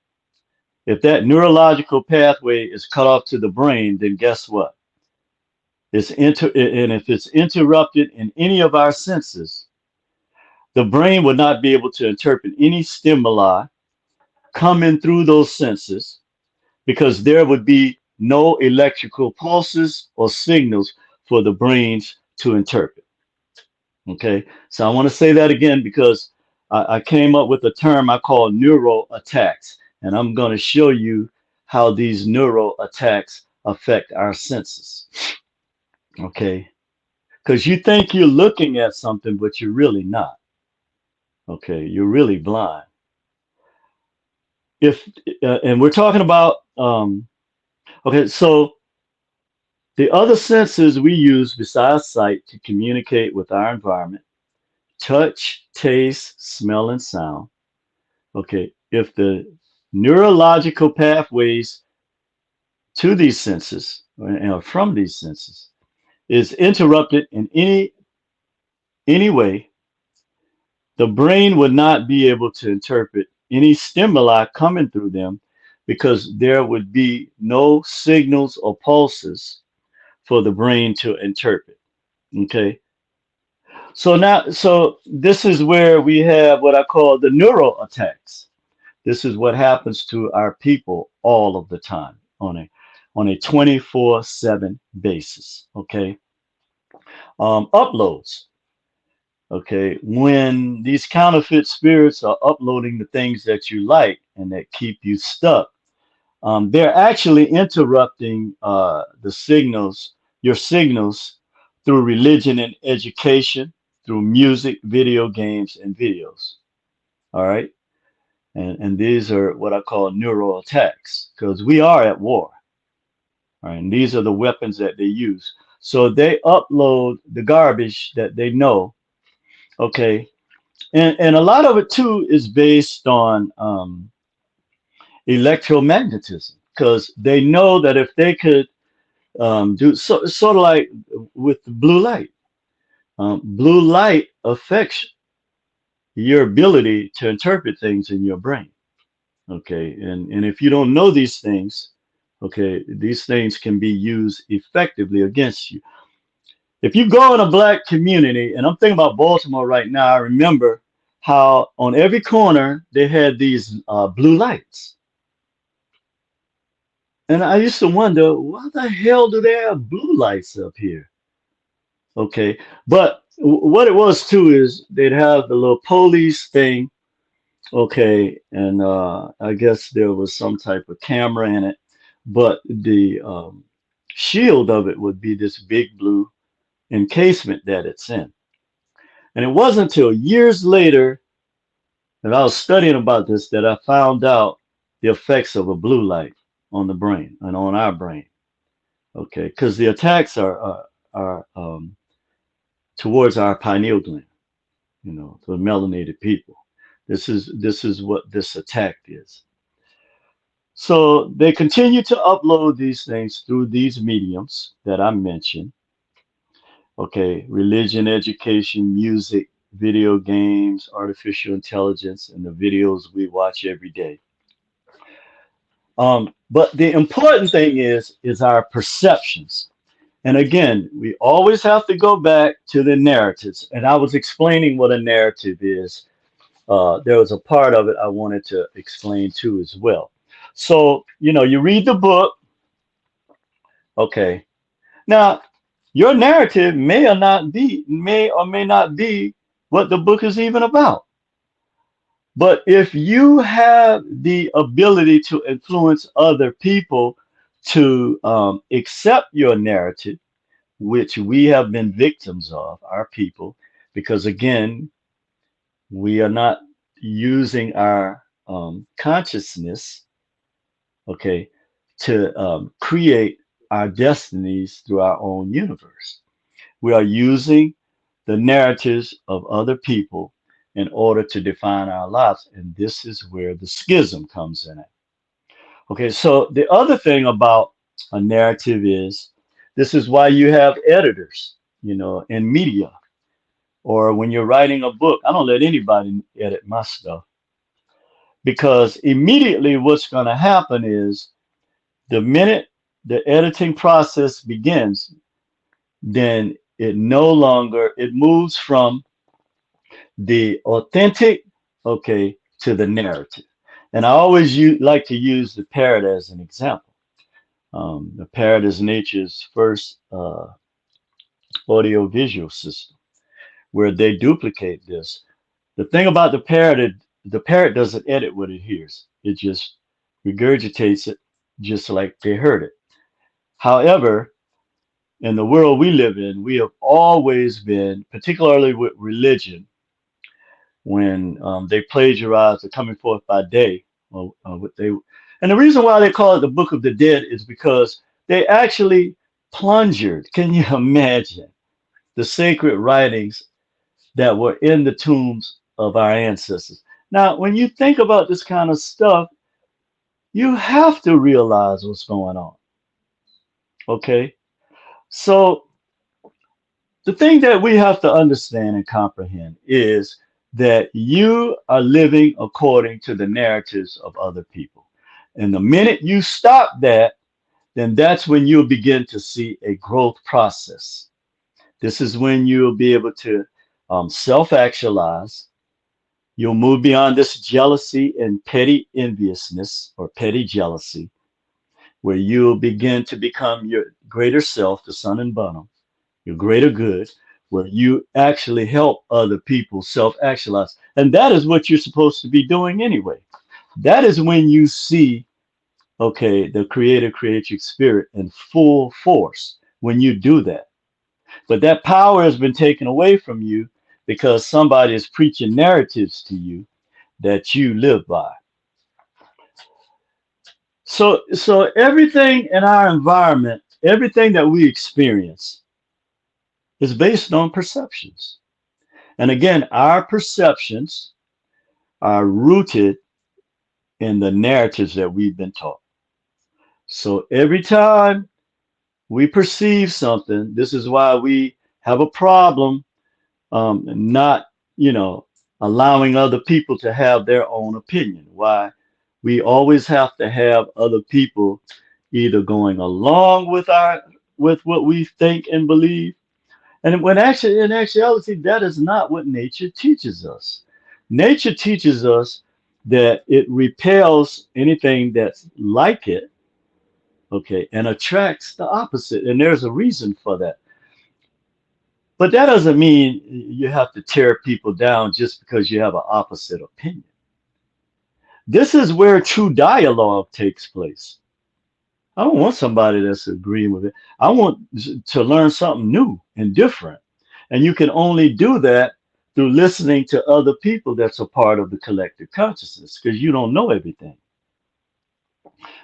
if that neurological pathway is cut off to the brain, then guess what? And if it's interrupted in any of our senses, the brain would not be able to interpret any stimuli coming through those senses, because there would be no electrical pulses or signals for the brains to interpret. Okay, so I want to say that again, because I came up with a term I call neural attacks, and I'm going to show you how these neural attacks affect our senses. Okay, because you think you're looking at something, but you're really not. Okay, you're really blind. And we're talking about okay, so the other senses we use besides sight to communicate with our environment: touch, taste, smell, and sound. Okay, if the neurological pathways to these senses or from these senses is interrupted in any way, the brain would not be able to interpret any stimuli coming through them, because there would be no signals or pulses for the brain to interpret. Okay. So this is where we have what I call the neural attacks. This is what happens to our people all of the time on a 24/7 basis. Okay. Uploads. Okay, when these counterfeit spirits are uploading the things that you like and that keep you stuck, they're actually interrupting the signals, your signals, through religion and education, through music, video games, and videos. All right, and these are what I call neural attacks, because we are at war. All right, and these are the weapons that they use. So they upload the garbage that they know. Okay, and a lot of it too is based on electromagnetism, because they know that if they could do so, sort of like with the blue light. Blue light affects your ability to interpret things in your brain. Okay, and if you don't know these things, okay, these things can be used effectively against you. If you go in a black community, and I'm thinking about Baltimore right now, I remember how on every corner they had these blue lights. And I used to wonder, why the hell do they have blue lights up here? Okay, but what it was too is they'd have the little police thing. Okay, and I guess there was some type of camera in it, but the shield of it would be this big blue encasement that it's in. And it wasn't until years later that I was studying about this that I found out the effects of a blue light on the brain and on our brain. Okay, because the attacks are towards our pineal gland, you know, the melanated people. This is what this attack is. So they continue to upload these things through these mediums that I mentioned. Okay, religion, education, music, video games, artificial intelligence, and the videos we watch every day. But the important thing is our perceptions. And again, we always have to go back to the narratives. And I was explaining what a narrative is. There was a part of it I wanted to explain too as well. So, you know, you read the book. Okay. Now, your narrative may or may not be what the book is even about. But if you have the ability to influence other people to accept your narrative, which we have been victims of, our people, because again, we are not using our consciousness, okay, to create our destinies through our own universe. We are using the narratives of other people in order to define our lives. And this is where the schism comes in it. Okay, so the other thing about a narrative is this is why you have editors, you know, in media, or when you're writing a book. I don't let anybody edit my stuff because immediately what's going to happen is the minute the editing process begins, then it no longer, it moves from the authentic, okay, to the narrative. And I always like to use the parrot as an example. The parrot is nature's first audio-visual system where they duplicate this. The thing about the parrot doesn't edit what it hears. It just regurgitates it just like they heard it. However, in the world we live in, we have always been, particularly with religion, when they plagiarize the coming forth by day, and the reason why they call it the Book of the Dead is because they actually plundered. Can you imagine the sacred writings that were in the tombs of our ancestors? Now, when you think about this kind of stuff, you have to realize what's going on. Okay, so the thing that we have to understand and comprehend is that you are living according to the narratives of other people. And the minute you stop that, then that's when you'll begin to see a growth process. This is when you'll be able to self-actualize. You'll move beyond this jealousy and petty enviousness or petty jealousy, where you'll begin to become your greater self, the son and bonum, your greater good, where you actually help other people self-actualize. And that is what you're supposed to be doing anyway. That is when you see, okay, the creator creative spirit in full force, when you do that. But that power has been taken away from you because somebody is preaching narratives to you that you live by. So everything in our environment, everything that we experience is based on perceptions. And again, our perceptions are rooted in the narratives that we've been taught. So every time We perceive something. This is why we have a problem, not, you know, allowing other people to have their own opinion. Why we always have to have other people either going along with what we think and believe. And when actually, in actuality, that is not what nature teaches us. Nature teaches us that it repels anything that's like it, okay, and attracts the opposite. And there's a reason for that. But that doesn't mean you have to tear people down just because you have an opposite opinion. This is where true dialogue takes place. I don't want somebody that's agreeing with it. I want to learn something new and different. And you can only do that through listening to other people that's a part of the collective consciousness, because you don't know everything.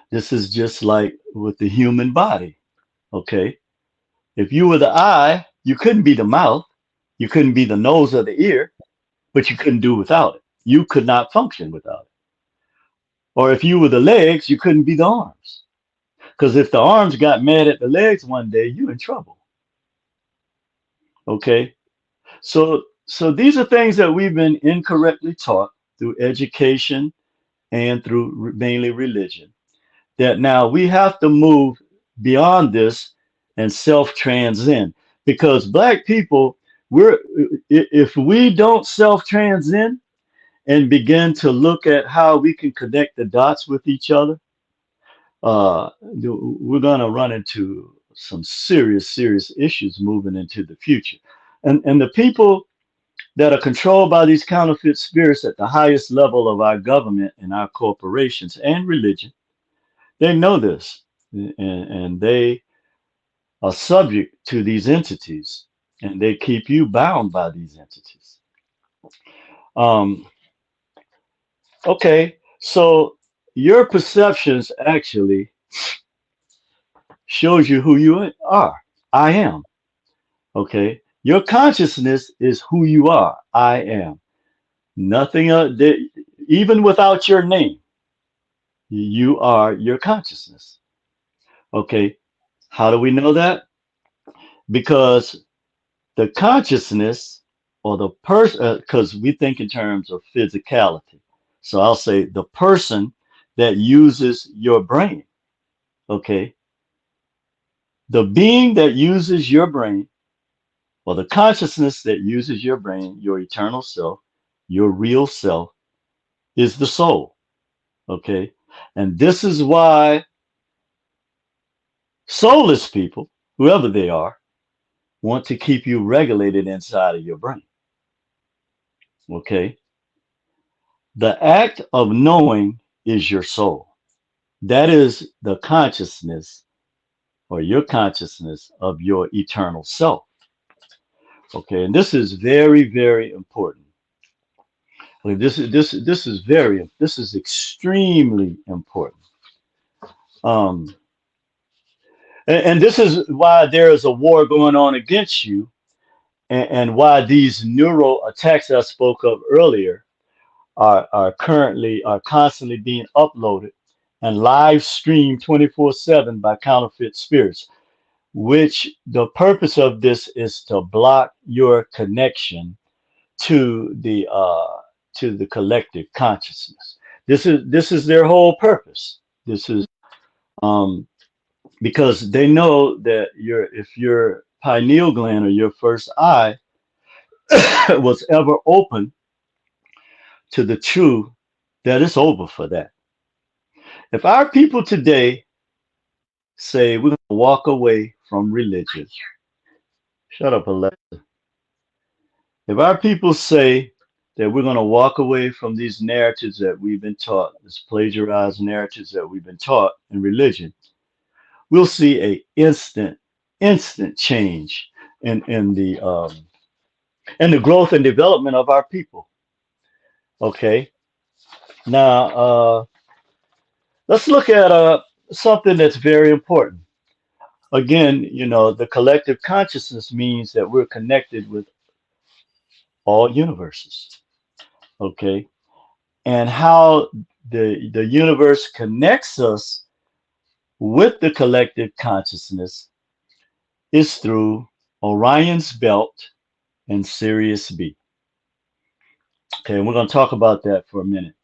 This is just like with the human body. Okay. If you were the eye, you couldn't be the mouth, you couldn't be the nose or the ear, but you couldn't do without it. You could not function without it. Or if you were the legs, you couldn't be the arms. Because if the arms got mad at the legs one day, you're in trouble. Okay. So these are things that we've been incorrectly taught through education and through mainly religion. That now we have to move beyond this and self-transcend, because Black people, if we don't self-transcend and begin to look at how we can connect the dots with each other, we're going to run into some serious issues moving into the future. And the people that are controlled by these counterfeit spirits at the highest level of our government and our corporations and religion, they know this, and they are subject to these entities, and they keep you bound by these entities. Okay, so your perceptions actually shows you who you are. I am. Okay, your consciousness is who you are. I am. Nothing else. Even without your name, you are your consciousness. Okay, how do we know that? Because the consciousness, or the person, because we think in terms of physicality. So I'll say the person that uses your brain. Okay, the being that uses your brain, or the consciousness that uses your brain, your eternal self, your real self, is the soul. Okay, and this is why soulless people, whoever they are, want to keep you regulated inside of your brain. Okay, the act of knowing is your soul. That is the consciousness, or your consciousness of your eternal self. Okay, and this is very important. Like this is extremely important. And this is why there is a war going on against you, and why these neural attacks I spoke of earlier are constantly being uploaded and live streamed 24/7 by counterfeit spirits, which the purpose of this is to block your connection to the collective consciousness. This is their whole purpose. This is because they know that if your pineal gland, or your first eye, was ever open to the truth, that it's over for that. If our people today say we're going to walk away from religion, shut up, Alexa. If our people say that we're going to walk away from these narratives that we've been taught, these plagiarized narratives that we've been taught in religion, we'll see a instant change in the growth and development of our people. Okay, now let's look at something that's very important. Again, the collective consciousness means that we're connected with all universes. Okay, and how the universe connects us with the collective consciousness is through Orion's belt and Sirius B. Okay, and we're going to talk about that for a minute.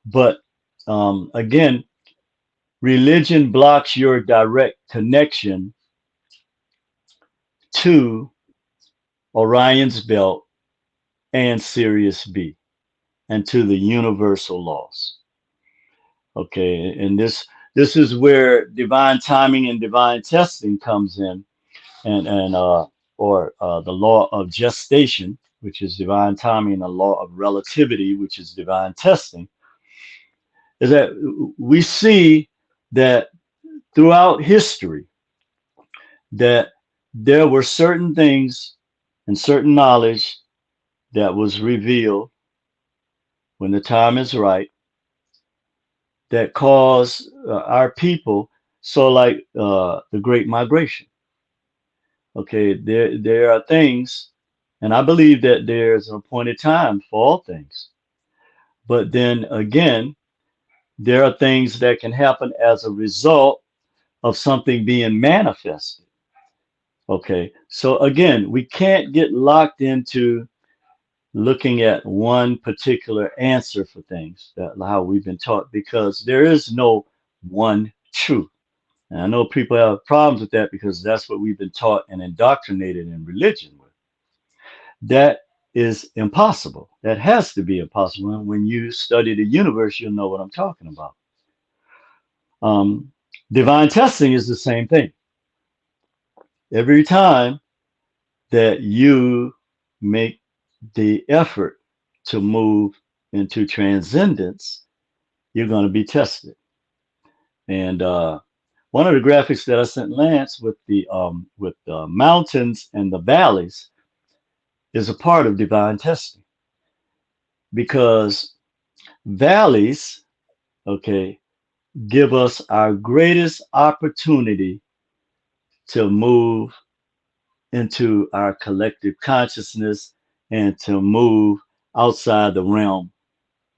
But again, religion blocks your direct connection to Orion's belt and Sirius B and to the universal laws. Okay, and this is where divine timing and divine testing comes in, and the law of gestation, which is divine timing, and the law of relativity, which is divine testing, is that we see that throughout history that there were certain things and certain knowledge that was revealed when the time is right that caused our people, so like the Great Migration. Okay, there are things, and I believe that there's an appointed time for all things. But then again, there are things that can happen as a result of something being manifested. Okay, so again, we can't get locked into looking at one particular answer for things, that how we've been taught, because there is no one truth. And I know people have problems with that because that's what we've been taught and indoctrinated in religion with. That is impossible. That has to be impossible. And when you study the universe, you'll know what I'm talking about. Divine testing is the same thing. Every time that you make the effort to move into transcendence, you're going to be tested. And one of the graphics that I sent Lance with the mountains and the valleys is a part of divine testing, because valleys, okay, give us our greatest opportunity to move into our collective consciousness and to move outside the realm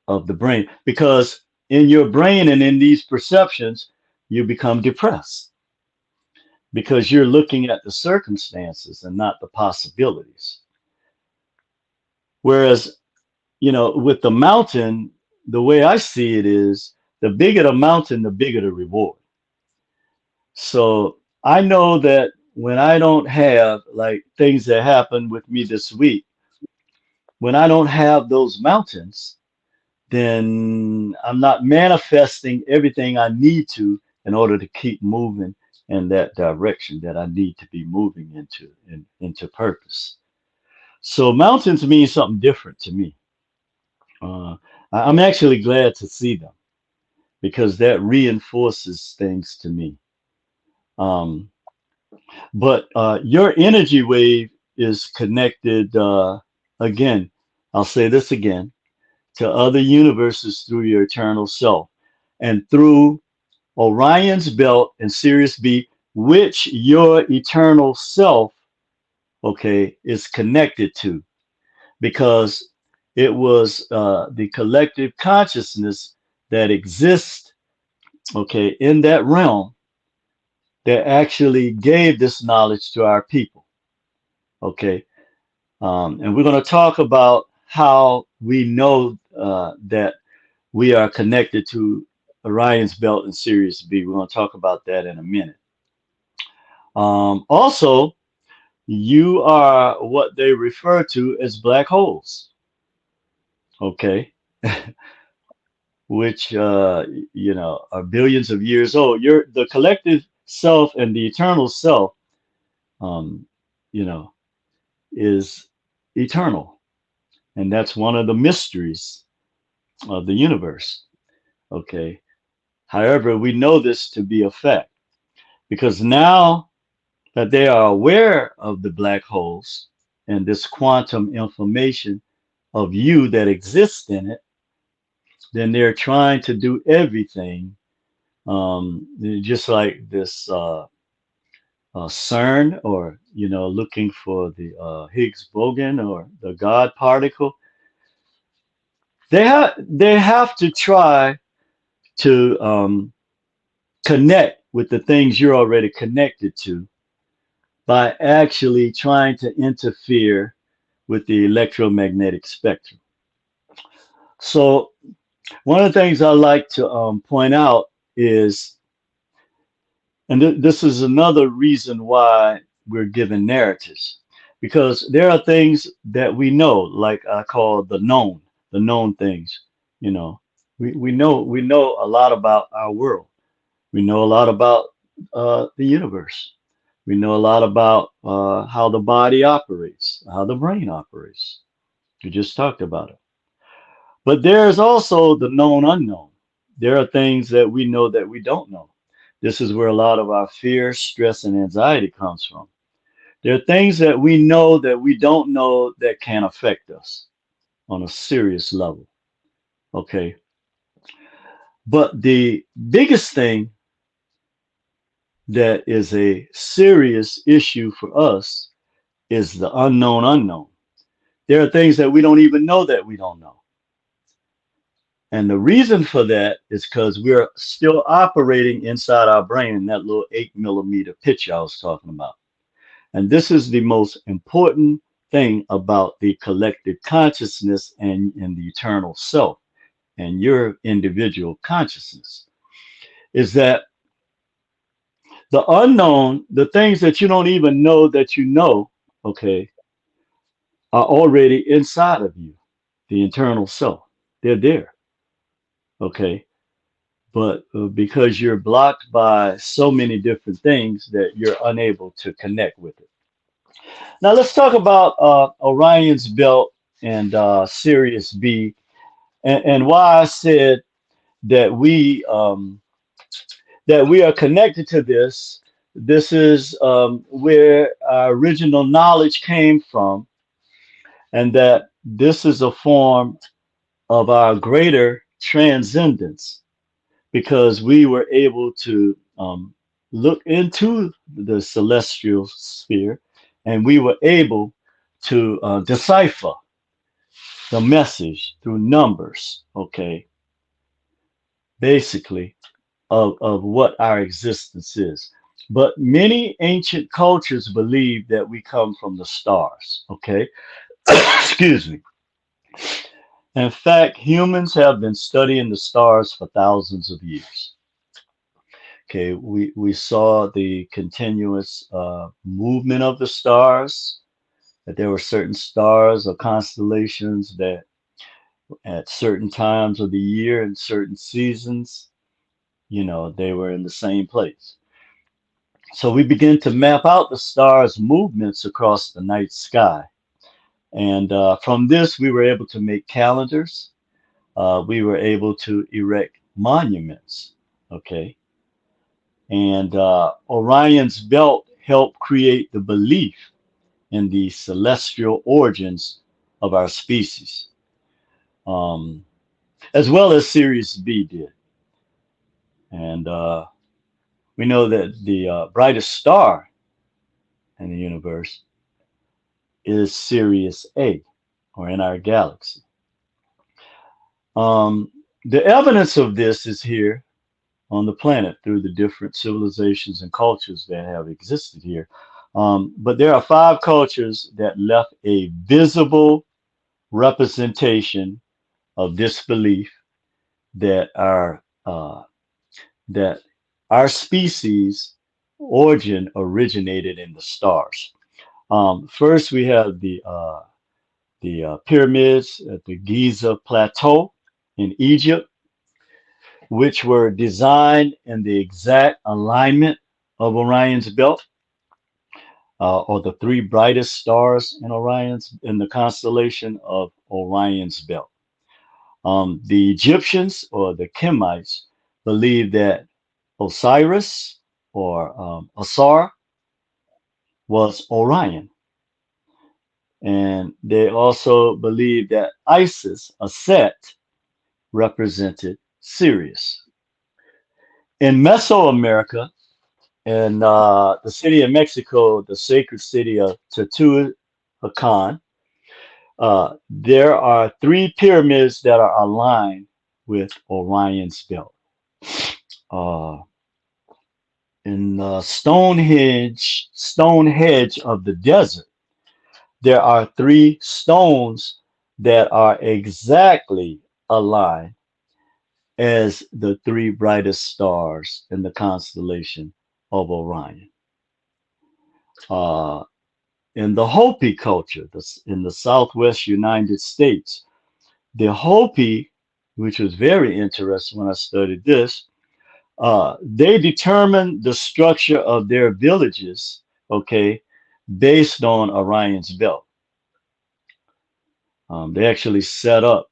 of the brain, because in your brain and in these perceptions you become depressed because you're looking at the circumstances and not the possibilities. Whereas, with the mountain, the way I see it is, the bigger the mountain, the bigger the reward. So I know that when I don't have, like, things that happened with me this week, when I don't have those mountains, then I'm not manifesting everything I need to in order to keep moving in that direction that I need to be moving into purpose. So mountains mean something different to me. I'm actually glad to see them because that reinforces things to me. But your energy wave is connected, again, I'll say this again, to other universes through your eternal self and through Orion's belt and Sirius B, which your eternal self, okay, is connected to, because it was the collective consciousness that exists, okay, in that realm that actually gave this knowledge to our people, okay. And we're going to talk about how we know that we are connected to Orion's belt and Sirius B. We're going to talk about that in a minute. Also, you are what they refer to as black holes, okay, which are billions of years old. The collective self and the eternal self, is eternal, and that's one of the mysteries of the universe. Okay. However, we know this to be a fact because now that they are aware of the black holes and this quantum information of you that exists in it, then they're trying to do everything, just like this CERN, or looking for the Higgs boson or the God particle. They have to try to connect with the things you're already connected to, by actually trying to interfere with the electromagnetic spectrum. So one of the things I like to point out is, and this is another reason why we're given narratives, because there are things that we know, like I call the known things. You know, we know a lot about our world. We know a lot about the universe. We know a lot about how the body operates, how the brain operates. We just talked about it. But there is also the known unknown. There are things that we know that we don't know. This is where a lot of our fear, stress, and anxiety comes from. There are things that we know that we don't know that can affect us on a serious level. Okay. But the biggest thing that is a serious issue for us is the unknown unknown. There are things that we don't even know that we don't know. And the reason for that is because we're still operating inside our brain in that little 8 millimeter picture I was talking about. And this is the most important thing about the collective consciousness and the eternal self and your individual consciousness is that the unknown, the things that you don't even know, okay, are already inside of you, the internal self. They're there, okay? But because you're blocked by so many different things that you're unable to connect with it. Now let's talk about Orion's belt and Sirius B, and why I said that we are connected to this. This is where our original knowledge came from, and that this is a form of our greater transcendence because we were able to look into the celestial sphere and we were able to decipher the message through numbers, okay, basically, of what our existence is. But many ancient cultures believe that we come from the stars, okay? Excuse me. In fact, humans have been studying the stars for thousands of years. Okay, we saw the continuous movement of the stars, that there were certain stars or constellations that at certain times of the year and certain seasons, they were in the same place. So we begin to map out the stars' movements across the night sky. And from this, we were able to make calendars. We were able to erect monuments. Okay. And Orion's belt helped create the belief in the celestial origins of our species, um, as well as Sirius B did. And we know that the brightest star in the universe is Sirius A, or in our galaxy. The evidence of this is here on the planet through the different civilizations and cultures that have existed here. But there are 5 cultures that left a visible representation of this belief that that our species origin originated in the stars. First, we have the pyramids at the Giza Plateau in Egypt, which were designed in the exact alignment of Orion's belt, or the 3 brightest stars in the constellation of Orion's belt. The Egyptians or the Kemites believed that Osiris or Osar was Orion. And they also believed that Isis, a Set, represented Sirius. In Mesoamerica, in the city of Mexico, the sacred city of Teotihuacan, there are 3 pyramids that are aligned with Orion's belt. Uh, in Stonehenge of the desert, there are three stones that are exactly aligned as the three brightest stars in the constellation of Orion. Uh, in the Hopi culture, in the Southwest United States, the Hopi, which was very interesting when I studied this, they determined the structure of their villages, okay, based on Orion's belt. They actually set up,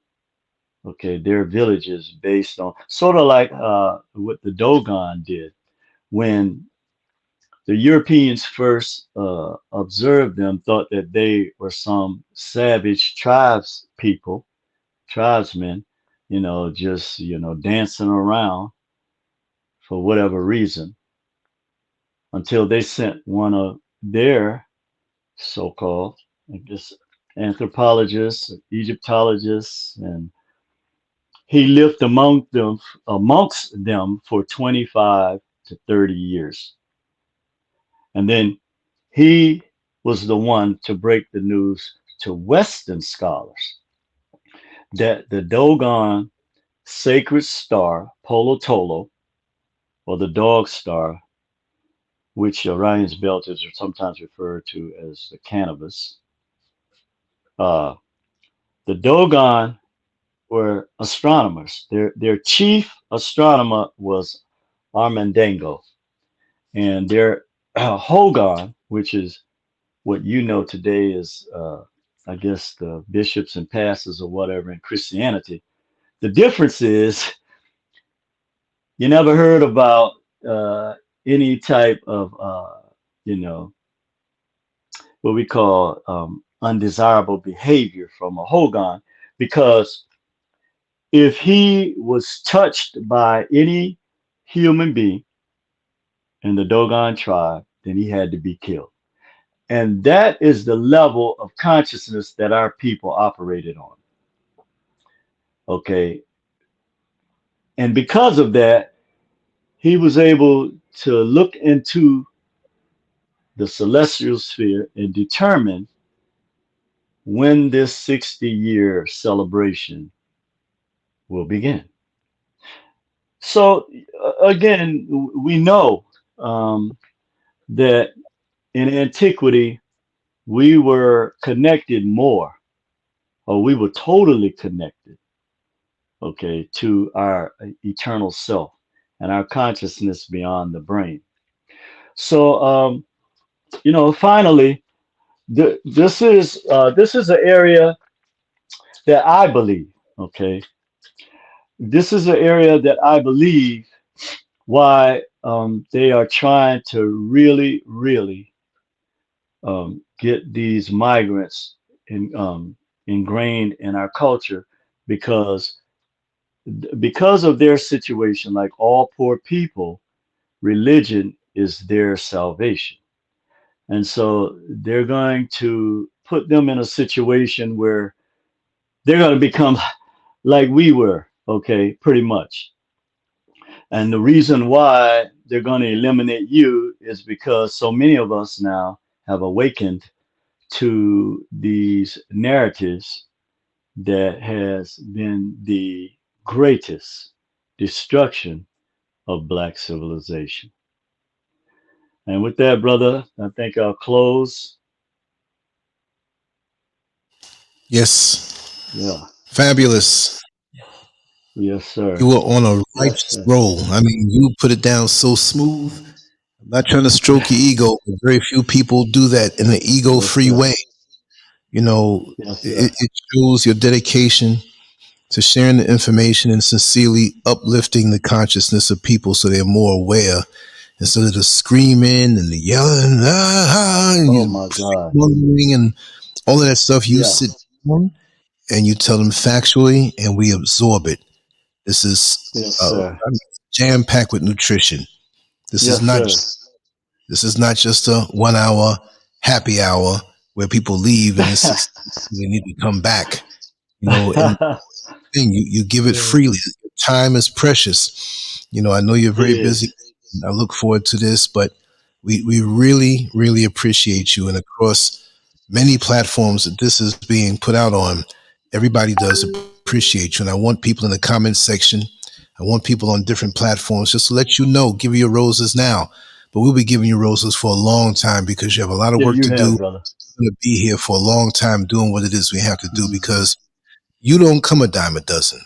okay, their villages based on sort of like what the Dogon did when the Europeans first observed them, thought that they were some savage tribesmen, just dancing around for whatever reason, until they sent one of their so-called, I guess, anthropologists, Egyptologists, and he lived amongst them for 25 to 30 years. And then he was the one to break the news to Western scholars that the Dogon sacred star, Polo Tolo, or the dog star, which Orion's belt is sometimes referred to as the cannabis, uh, the Dogon were astronomers. Their chief astronomer was Armandango, and their Hogan, which is what you know today is, I guess, the bishops and pastors or whatever in Christianity. The difference is you never heard about any type of, you know, what we call undesirable behavior from a Hogan, because if he was touched by any human being in the Dogon tribe, then he had to be killed. And that is the level of consciousness that our people operated on. Okay. And because of that, he was able to look into the celestial sphere and determine when this 60-year celebration will begin. So, again, we know that in antiquity, we were connected more, or we were totally connected, okay, to our eternal self and our consciousness beyond the brain. So, finally, this is an area that I believe, okay, this is an area that I believe why they are trying to really, really get these migrants ingrained in our culture, because of their situation, like all poor people, religion is their salvation. And so they're going to put them in a situation where they're going to become like we were, okay, pretty much. And the reason why they're going to eliminate you is because so many of us now have awakened to these narratives that has been the greatest destruction of Black civilization. And with that, brother, I think I'll close. Yes. Yeah. Fabulous. Yes, sir. You were on a Yes, righteous sir. roll. I mean, you put it down so smooth. I'm not trying to stroke your ego, but very few people do that in an Yes, ego-free sir. way. You know, Yes, sir. it shows your dedication to sharing the information and sincerely uplifting the consciousness of people so they're more aware instead of the screaming and the yelling, and Oh you my God. wondering and all of that stuff. You Yeah. sit down and you tell them factually, and we absorb it. This is Yes, sir. jam packed with nutrition. This is Yes, not. sir. This is not just a 1 hour happy hour where people leave and it's 6 they need to come back. And thing you give it freely. Time is precious. I know you're It very busy. is. I look forward to this, but we really, really appreciate you. And across many platforms that this is being put out on, everybody does appreciate you. And I want people in the comments section, I want people on different platforms just to let you know, give you your roses now. But we'll be giving you roses for a long time because you have a lot of Yeah, work you to have, do. brother. We're going to be here for a long time doing what it is we have to do because you don't come a dime a dozen.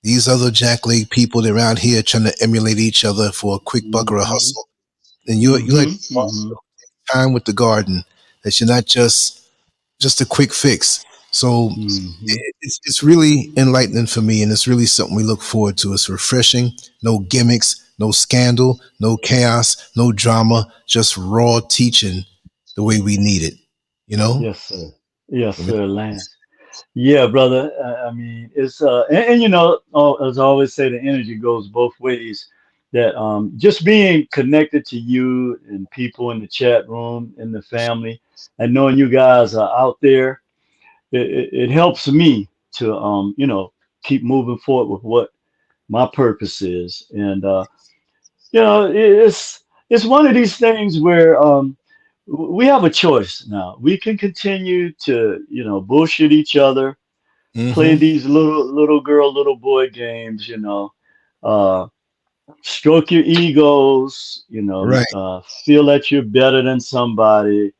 These other jackleg people, they're out here trying to emulate each other for a quick buck or a Mm-hmm. hustle. And you like time with the garden, that you're not just a quick fix. So Mm-hmm. it's really enlightening for me, and it's really something we look forward to. It's refreshing. No gimmicks, no scandal, no chaos, no drama, just raw teaching the way we need it. You know? Yes, sir. Yes, So we- sir, Lance. Yeah, brother. I mean, it's and you know, as I always say, the energy goes both ways. That just being connected to you and people in the chat room and the family, and knowing you guys are out there, it helps me to you know, keep moving forward with what my purpose is. And you know, it's one of these things where we have a choice now. We can continue to, you know, bullshit each other, play Mhm. these little girl, little boy games, you know, uh, stroke your egos, you know, Right. feel that you're better than somebody,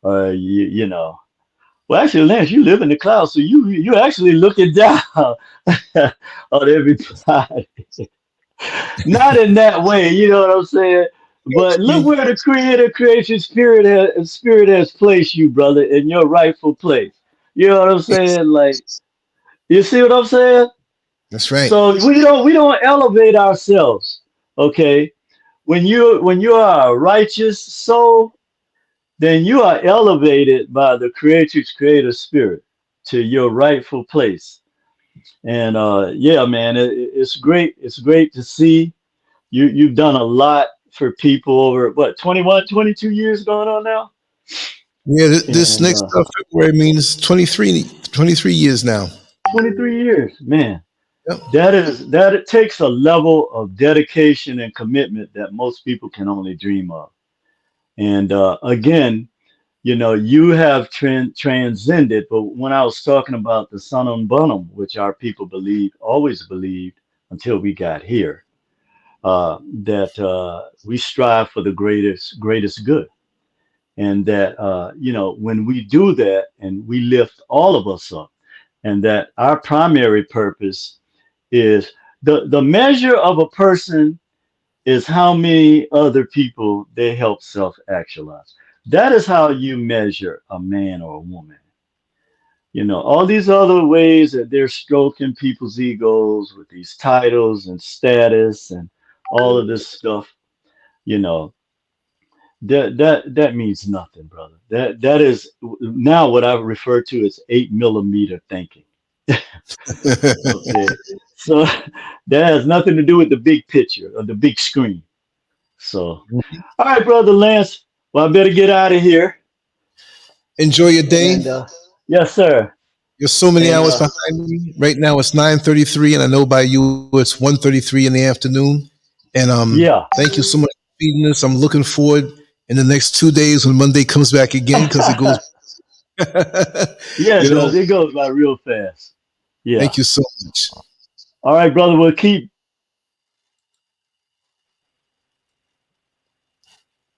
you know. Well, actually, Lance, you live in the clouds, so you actually looking down on everybody. Not in that way, you know what I'm saying? But look where the creator creation spirit has placed you, brother, in your rightful place. You know what I'm saying? Like, you see what I'm saying? That's right. So we don't elevate ourselves. Okay. When you are a righteous soul, then you are elevated by the creator's creator spirit to your rightful place. And yeah, man, it's great. It's great to see you've done a lot for people over what 21, 22 years going on now. Yeah, this And next February means 23 years now. 23 years, man. Yep. That it takes a level of dedication and commitment that most people can only dream of. And again, you know, you have transcended. But when I was talking about the Sunum Bunum, which our people believed, always believed until we got here, that we strive for the greatest good. And that, you know, when we do that and we lift all of us up, and that our primary purpose is the measure of a person is how many other people they help self-actualize. That is how you measure a man or a woman. You know, all these other ways that they're stroking people's egos with these titles and status and all of this stuff, you know, that means nothing, brother. That is now what I refer to as 8 millimeter thinking. Okay. So that has nothing to do with the big picture or the big screen. So, all right, brother Lance. Well, I better get out of here. Enjoy your day. And yes, sir. You're so many And hours behind me. Right now it's 9:33, and I know by you it's 1:33 in the afternoon. And yeah. thank you so much for feeding us. I'm looking forward in the next 2 days when Monday comes back again because it goes. Yeah, You it know, does. It goes by real fast. Yeah. thank you so much. All right, brother. We'll keep.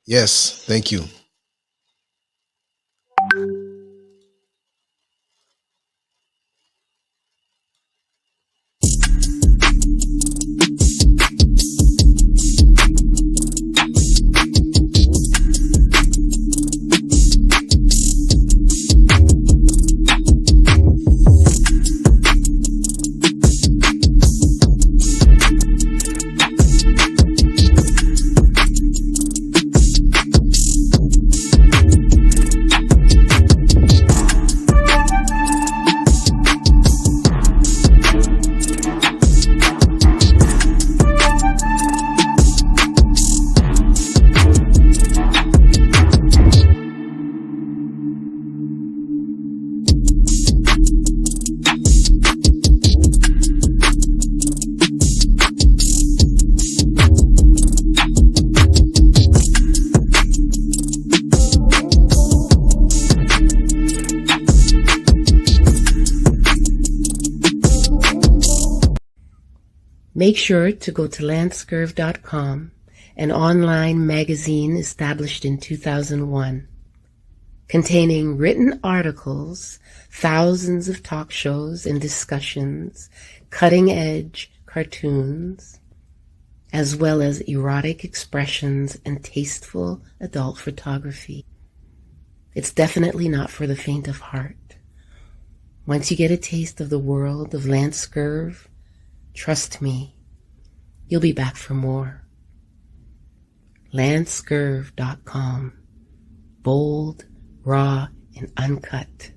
Yes, thank you. Make sure to go to LANCESCURV.com, an online magazine established in 2001, containing written articles, thousands of talk shows and discussions, cutting-edge cartoons, as well as erotic expressions and tasteful adult photography. It's definitely not for the faint of heart. Once you get a taste of the world of LANCESCURV, trust me, you'll be back for more. LANCESCURV.com. Bold, raw, and uncut.